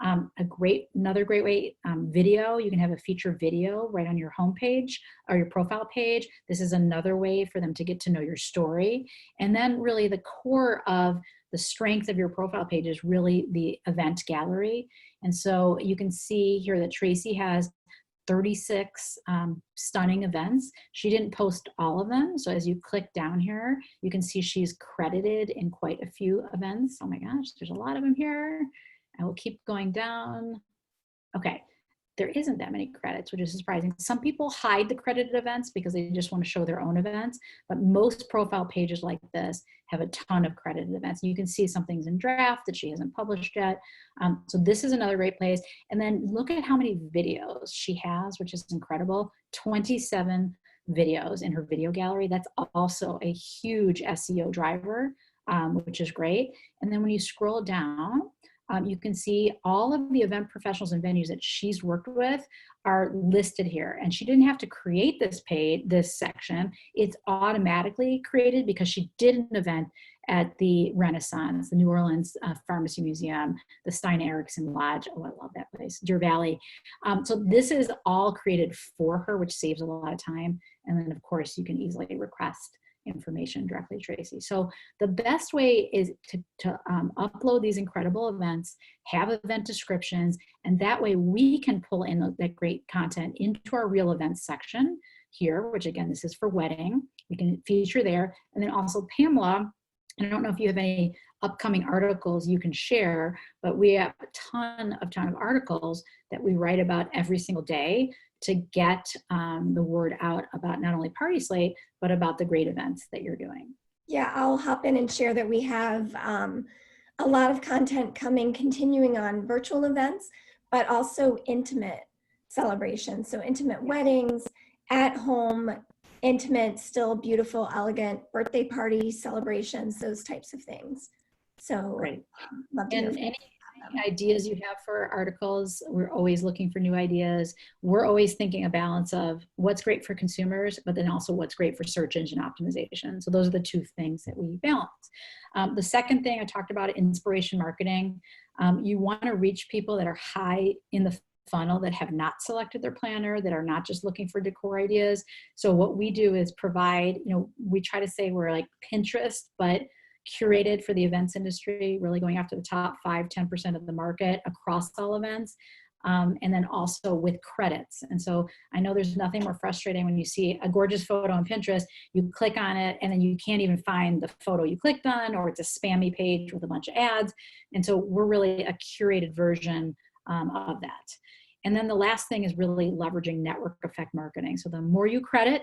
Another great way, video. You can have a feature video right on your homepage or your profile page. This is another way for them to get to know your story. And then really the core of the strength of your profile page is really the event gallery. And so you can see here that Tracy has 36 stunning events. She didn't post all of them. So as you click down here, you can see she's credited in quite a few events. Oh my gosh, there's a lot of them here. I will keep going down. Okay, there isn't that many credits, which is surprising. Some people hide the credited events because they just want to show their own events, but most profile pages like this have a ton of credited events. You can see some things in draft that she hasn't published yet. So this is another great place. And then look at how many videos she has, which is incredible. 27 videos in her video gallery. That's also a huge SEO driver, which is great. And then when you scroll down, you can see all of the event professionals and venues that she's worked with are listed here. And she didn't have to create this page, this section. It's automatically created because she did an event at the Renaissance, the New Orleans Pharmacy Museum, the Stein Erikson Lodge. Oh, I love that place, Deer Valley. So this is all created for her, which saves a lot of time. And then of course you can easily request information directly to Tracy. So the best way is to upload these incredible events, have event descriptions, and that way we can pull in that great content into our real events section here, which again, this is for wedding. We can feature there. And then also Pamela, I don't know if you have any upcoming articles you can share, but we have a ton of articles that we write about every single day to get the word out about not only Party Slate, but about the great events that you're doing. Yeah, I'll hop in and share that we have a lot of content continuing on virtual events, but also intimate celebrations. So intimate weddings, at home, intimate, still beautiful, elegant birthday party celebrations, those types of things. So great. Love to hear from any ideas you have for articles, we're always looking for new ideas. We're always thinking a balance of what's great for consumers, but then also what's great for search engine optimization. So those are the two things that we balance. The second thing I talked about, inspiration marketing. You want to reach people that are high in the funnel, that have not selected their planner, that are not just looking for decor ideas. So what we do is provide, we try to say we're like Pinterest, but curated for the events industry, really going after the top 5-10% of the market across all events. And then also with credits. And so I know there's nothing more frustrating when you see a gorgeous photo on Pinterest, you click on it and then you can't even find the photo you clicked on, or it's a spammy page with a bunch of ads. And so we're really a curated version of that. And then the last thing is really leveraging network effect marketing. So the more you credit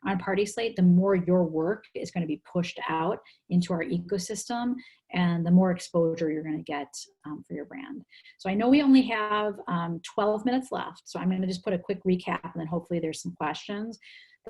on Party Slate, the more your work is going to be pushed out into our ecosystem, and the more exposure you're going to get for your brand. So I know we only have 12 minutes left, so I'm going to just put a quick recap, and then hopefully there's some questions.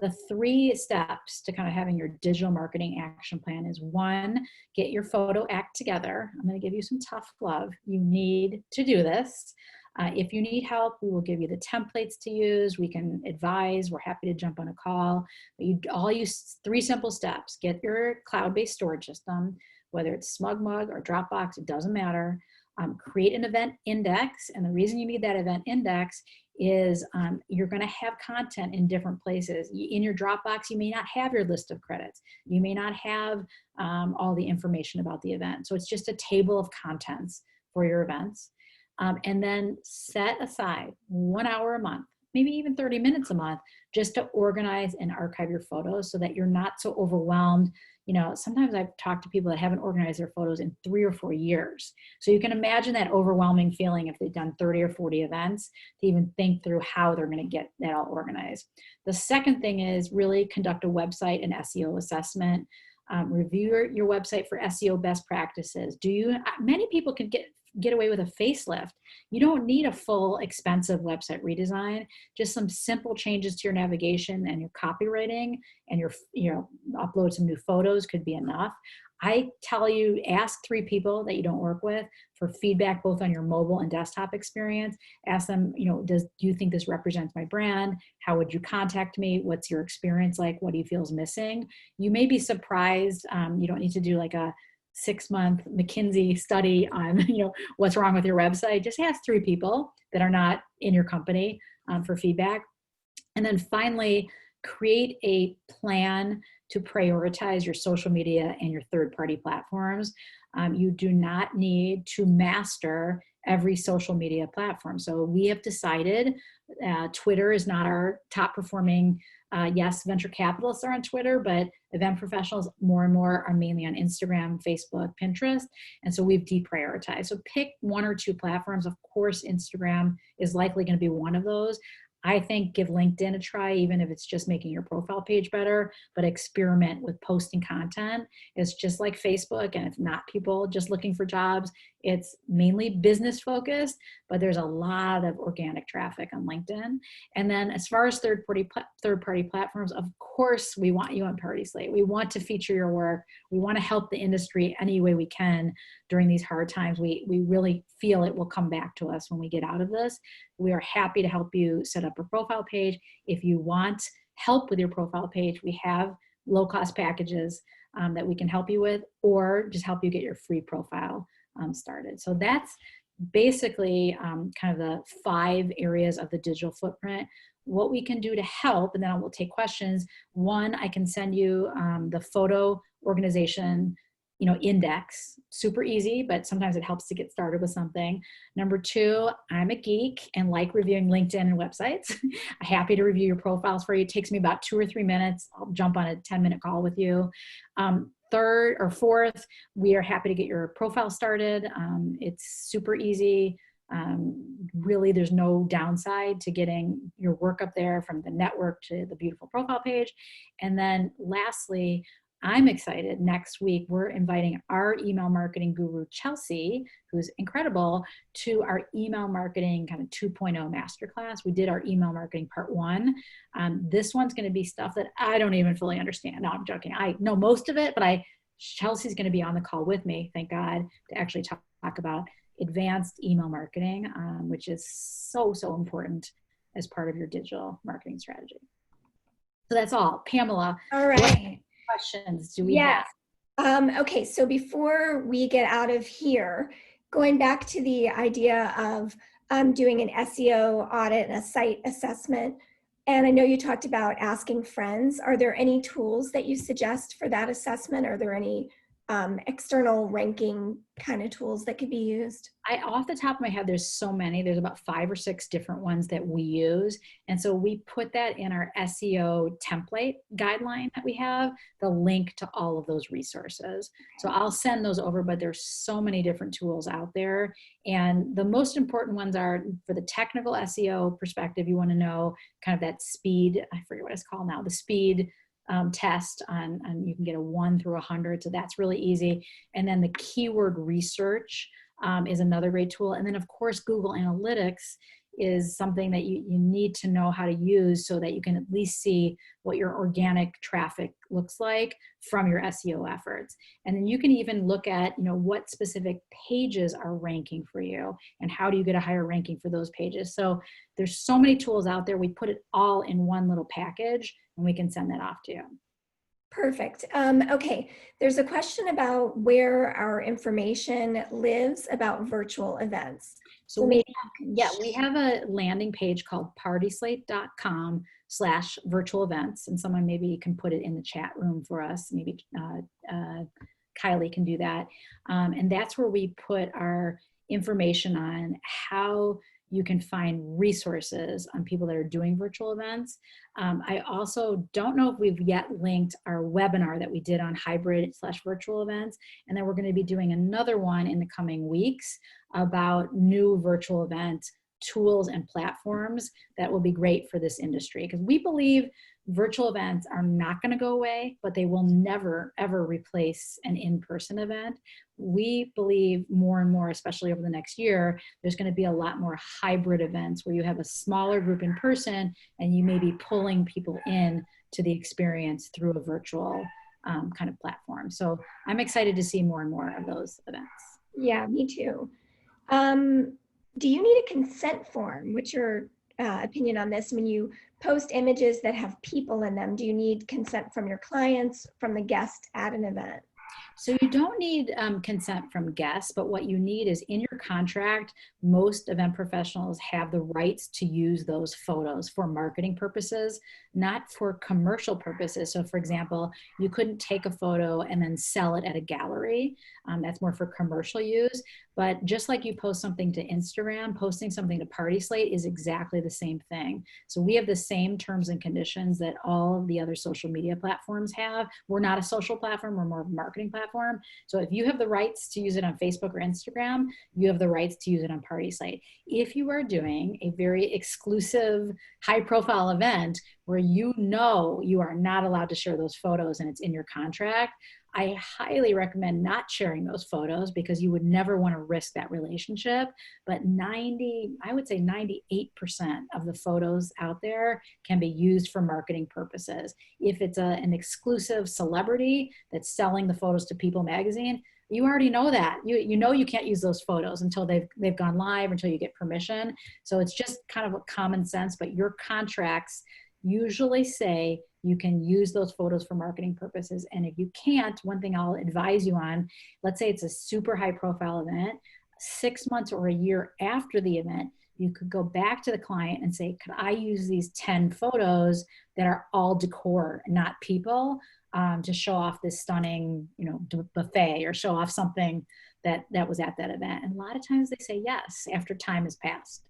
The 3 steps to kind of having your digital marketing action plan is: 1, get your photo act together. I'm going to give you some tough love. You need to do this. If you need help, we will give you the templates to use. We can advise. We're happy to jump on a call. But you all use 3 simple steps. Get your cloud-based storage system, whether it's SmugMug or Dropbox, it doesn't matter. Create an event index. And the reason you need that event index is you're going to have content in different places. In your Dropbox, you may not have your list of credits. You may not have all the information about the event. So it's just a table of contents for your events. And then set aside 1 hour a month, maybe even 30 minutes a month, just to organize and archive your photos so that you're not so overwhelmed. Sometimes I've talked to people that haven't organized their photos in 3 or 4 years. So you can imagine that overwhelming feeling if they've done 30 or 40 events to even think through how they're going to get that all organized. The second thing is really conduct a website and SEO assessment. Review your website for SEO best practices. Many people can get get away with a facelift. You don't need a full expensive website redesign. Just some simple changes to your navigation and your copywriting and your, upload some new photos could be enough. I tell you, ask 3 people that you don't work with for feedback, both on your mobile and desktop experience. Ask them, do you think this represents my brand? How would you contact me? What's your experience like? What do you feel is missing? You may be surprised. You don't need to do like a 6-month McKinsey study on, what's wrong with your website. Just ask 3 people that are not in your company for feedback. And then finally, create a plan to prioritize your social media and your third-party platforms. You do not need to master every social media platform. So we have decided Twitter is not our top performing. Yes, venture capitalists are on Twitter, but event professionals more and more are mainly on Instagram, Facebook, Pinterest. And so we've deprioritized. So pick 1 or 2 platforms. Of course, Instagram is likely going to be one of those. I think give LinkedIn a try, even if it's just making your profile page better, but experiment with posting content. It's just like Facebook, and it's not people just looking for jobs. It's mainly business focused, but there's a lot of organic traffic on LinkedIn. And then as far as third-party platforms, of course, we want you on Party Slate. We want to feature your work. We want to help the industry any way we can during these hard times. We really feel it will come back to us when we get out of this. We are happy to help you set up a profile page. If you want help with your profile page, we have low-cost packages that we can help you with, or just help you get your free profile started. So that's basically kind of the 5 areas of the digital footprint. What we can do to help, and then we'll take questions. 1, I can send you the photo organization index. Super easy, but sometimes it helps to get started with something. Number 2, I'm a geek and like reviewing LinkedIn and websites. I'm happy to review your profiles for you. It takes me about 2 or 3 minutes. I'll jump on a 10-minute call with you. 3rd or 4th, we are happy to get your profile started. It's super easy. Really, there's no downside to getting your work up there, from the network to the beautiful profile page. And then lastly, I'm excited. Next week, we're inviting our email marketing guru, Chelsea, who's incredible, to our email marketing kind of 2.0 masterclass. We did our email marketing part 1. This one's going to be stuff that I don't even fully understand. No, I'm joking. I know most of it, but Chelsea's going to be on the call with me, thank God, to actually talk about advanced email marketing, which is so, so important as part of your digital marketing strategy. So that's all. Pamela. All right. Questions do we have? Okay, so before we get out of here, going back to the idea of doing an SEO audit and a site assessment, and I know you talked about asking friends. Are there any tools that you suggest for that assessment? Are there any external ranking kind of tools that could be used? Off the top of my head, there's so many. There's about 5 or 6 different ones that we use. And so we put that in our SEO template guideline that we have, the link to all of those resources. So I'll send those over, but there's so many different tools out there. And the most important ones are, for the technical SEO perspective, you want to know kind of that speed, I forget what it's called now, the speed test on you can get a 1 through 100. So that's really easy. And then the keyword research is another great tool. And then of course, Google Analytics is something that you need to know how to use so that you can at least see what your organic traffic looks like from your SEO efforts. And then you can even look at, what specific pages are ranking for you and how do you get a higher ranking for those pages. So there's so many tools out there. We put it all in one little package and we can send that off to you. Perfect. Okay, there's a question about where our information lives about virtual events. So we have a landing page called partyslate.com/virtual events. And someone maybe can put it in the chat room for us. Maybe Kylie can do that. And that's where we put our information on how you can find resources on people that are doing virtual events. I also don't know if we've yet linked our webinar that we did on hybrid/virtual events. And then we're going to be doing another one in the coming weeks about new virtual event tools and platforms that will be great for this industry. Because we believe virtual events are not going to go away, but they will never, ever replace an in-person event. We believe more and more, especially over the next year, there's going to be a lot more hybrid events where you have a smaller group in person and you may be pulling people in to the experience through a virtual kind of platform. So I'm excited to see more and more of those events. Yeah, me too. Do you need a consent form? What's your opinion on this? When you post images that have people in them, do you need consent from your clients, from the guest at an event? So you don't need consent from guests, but what you need is in your contract, most event professionals have the rights to use those photos for marketing purposes, not for commercial purposes. So for example, you couldn't take a photo and then sell it at a gallery. That's more for commercial use. But just like you post something to Instagram, posting something to Party Slate is exactly the same thing. So we have the same terms and conditions that all of the other social media platforms have. We're not a social platform, we're more of a marketing platform. So if you have the rights to use it on Facebook or Instagram, you have the rights to use it on Party Slate. If you are doing a very exclusive, high profile event where you know you are not allowed to share those photos and it's in your contract, I highly recommend not sharing those photos because you would never want to risk that relationship. But I would say 98% of the photos out there can be used for marketing purposes. If it's an exclusive celebrity that's selling the photos to People magazine, you already know that. You know you can't use those photos until they've gone live, until you get permission. So it's just kind of a common sense, but your contracts usually say you can use those photos for marketing purposes. And if you can't, one thing I'll advise you on, let's say it's a super high profile event, 6 months or a year after the event, you could go back to the client and say, could I use these 10 photos that are all decor, not people, to show off this stunning, buffet or show off something that was at that event. And a lot of times they say yes after time has passed.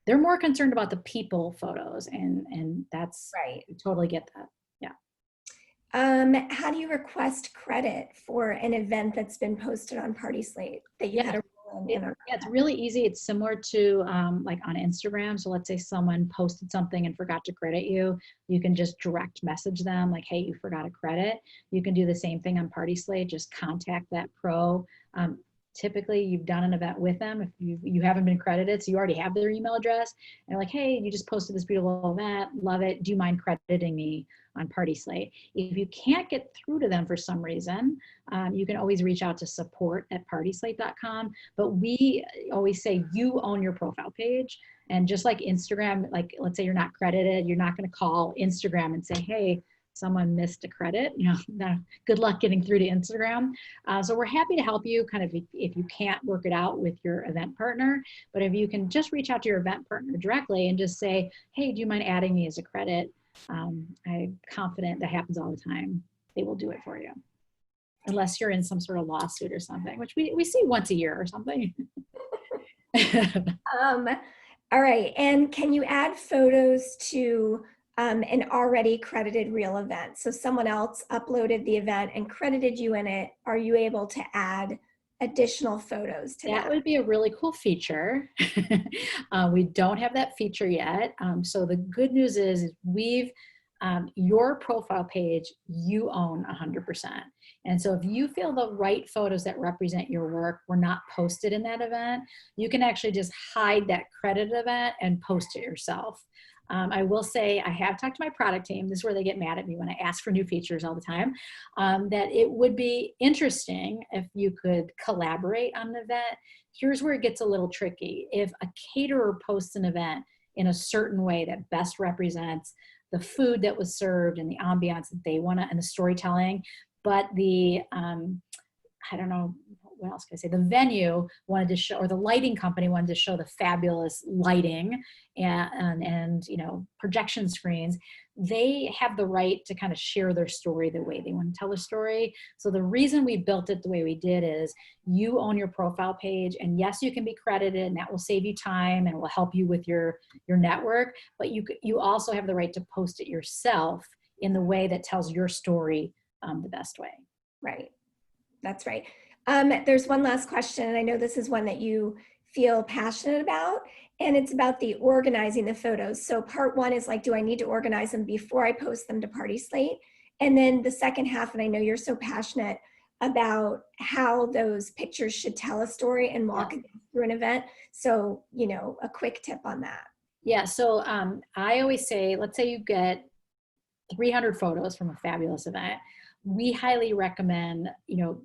They're more concerned about the people photos, and that's right. I totally get that. Yeah. How do you request credit for an event that's been posted on Party Slate that you had a role in? Yeah, it's really easy. It's similar to like on Instagram. So let's say someone posted something and forgot to credit you. You can just direct message them like, hey, you forgot a credit. You can do the same thing on Party Slate. Just contact that pro. Typically you've done an event with them if you haven't been credited, so you already have their email address, and they're like, hey, you just posted this beautiful event, love it, do you mind crediting me on Party Slate? If you can't get through to them for some reason, you can always reach out to support@partyslate.com, but we always say you own your profile page. And just like Instagram, like let's say you're not credited, you're not going to call Instagram and say, hey, someone missed a credit, good luck getting through to Instagram. So we're happy to help you kind of if you can't work it out with your event partner, but if you can just reach out to your event partner directly and just say, hey, do you mind adding me as a credit? I'm confident that happens all the time. They will do it for you. Unless you're in some sort of lawsuit or something, which we see once a year or something. All right, and can you add photos to an already credited real event? So someone else uploaded the event and credited you in it. Are you able to add additional photos to that? That would be a really cool feature. We don't have that feature yet. So the good news is we've your profile page, you own 100%. And so if you feel the right photos that represent your work were not posted in that event, you can actually just hide that credited event and post it yourself. I will say I have talked to my product team. This is where they get mad at me when I ask for new features all the time, that it would be interesting if you could collaborate on an event. Here's where it gets a little tricky. If a caterer posts an event in a certain way that best represents the food that was served and the ambiance that they want to, and the storytelling, but the, I don't know, what else can I say? The venue wanted to show, or the lighting company wanted to show the fabulous lighting and projection screens. They have the right to kind of share their story the way they want to tell their story. So the reason we built it the way we did is you own your profile page, and yes, you can be credited, and that will save you time and will help you with your network. But you also have the right to post it yourself in the way that tells your story the best way. Right. That's right. There's one last question, and I know this is one that you feel passionate about. And it's about the organizing the photos. So part one is like, do I need to organize them before I post them to Party Slate? And then the second half, and I know you're so passionate about how those pictures should tell a story and walk through an event. So, you know, a quick tip on that. Yeah, so I always say, let's say you get 300 photos from a fabulous event. We highly recommend, you know,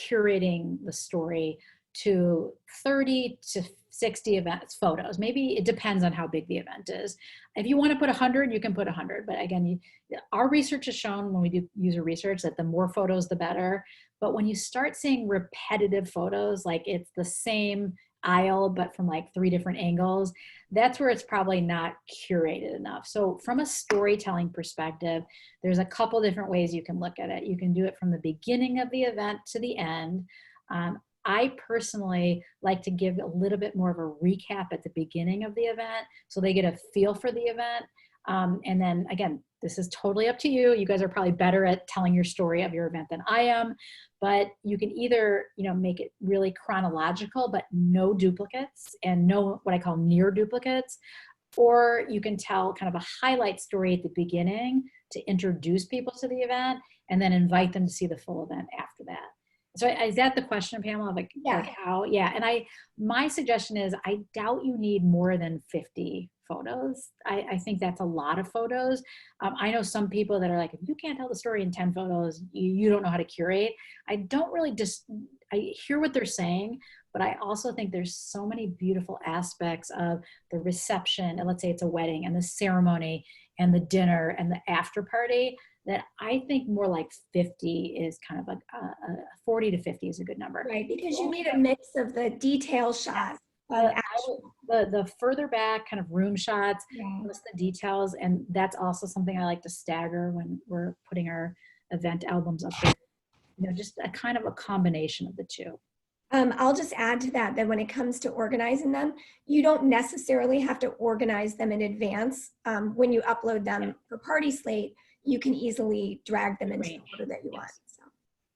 curating the story to 30 to 60 events photos. Maybe it depends on how big the event is. If you want to put 100, you can put 100. But again, our research has shown when we do user research that the more photos, the better. But when you start seeing repetitive photos, like it's the same aisle, but from like 3 different angles, that's where it's probably not curated enough. So from a storytelling perspective, there's a couple different ways you can look at it. You can do it from the beginning of the event to the end. I personally like to give a little bit more of a recap at the beginning of the event so they get a feel for the event. And then again, this is totally up to you. You guys are probably better at telling your story of your event than I am, but you can either, you know, make it really chronological, but no duplicates and no what I call near duplicates, or you can tell kind of a highlight story at the beginning to introduce people to the event and then invite them to see the full event after that. So is that the question, Pamela? Like how? Yeah. And my suggestion is I doubt you need more than 50 photos. I think that's a lot of photos. I know some people that are like, if you can't tell the story in 10 photos, you don't know how to curate. I don't really I hear what they're saying, but I also think there's so many beautiful aspects of the reception, and let's say it's a wedding, and the ceremony and the dinner and the after party, that I think more like 50 is kind of a 40 to 50 is a good number. Right, because you need a mix of the detail shots. The further back kind of room shots, plus the details, and that's also something I like to stagger when we're putting our event albums up there. You know, just a kind of a combination of the two. I'll just add to that when it comes to organizing them, you don't necessarily have to organize them in advance. When you upload them for Party Slate, you can easily drag them into the order that you want. So.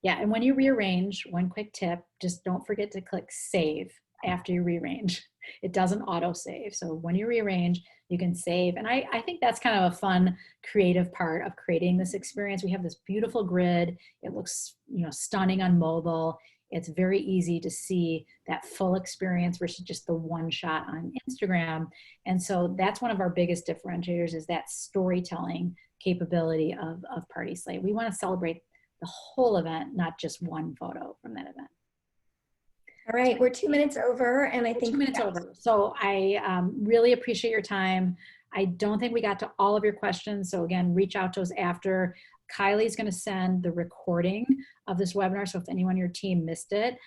Yeah, and when you rearrange, one quick tip, just don't forget to click save after you rearrange. It doesn't auto save. So when you rearrange, you can save. And I think that's kind of a fun, creative part of creating this experience. We have this beautiful grid. It looks, you know, stunning on mobile. It's very easy to see that full experience versus just the one shot on Instagram. And so that's one of our biggest differentiators, is that storytelling capability of Party Slate. We want to celebrate the whole event, not just one photo from that event. All right, we're 2 minutes over, and I think 2 minutes over. So I really appreciate your time. I don't think we got to all of your questions. So again, reach out to us after. Kylie's going to send the recording of this webinar. So if anyone on your team missed it,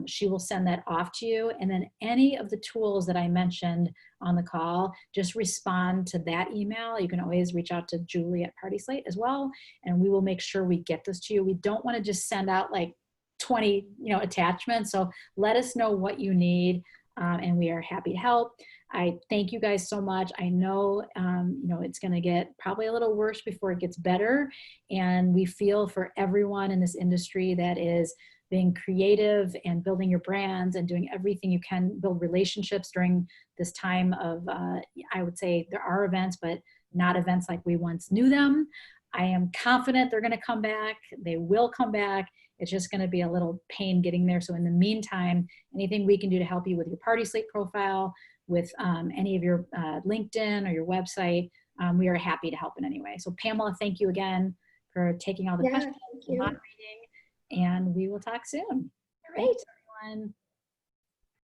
she will send that off to you. And then any of the tools that I mentioned on the call, just respond to that email. You can always reach out to Julie at Party Slate as well, and we will make sure we get this to you. We don't want to just send out like 20, you know, attachments. So let us know what you need, and we are happy to help. I thank you guys so much. I know, you know, it's going to get probably a little worse before it gets better. And we feel for everyone in this industry that is being creative and building your brands and doing everything you can, build relationships during this time of, I would say there are events, but not events like we once knew them. I am confident they're going to come back. They will come back. It's just going to be a little pain getting there. So in the meantime, anything we can do to help you with your Party Slate profile, with any of your LinkedIn or your website, we are happy to help in any way. So Pamela, thank you again for taking all the questions, moderating, and we will talk soon. All right. Thanks, everyone.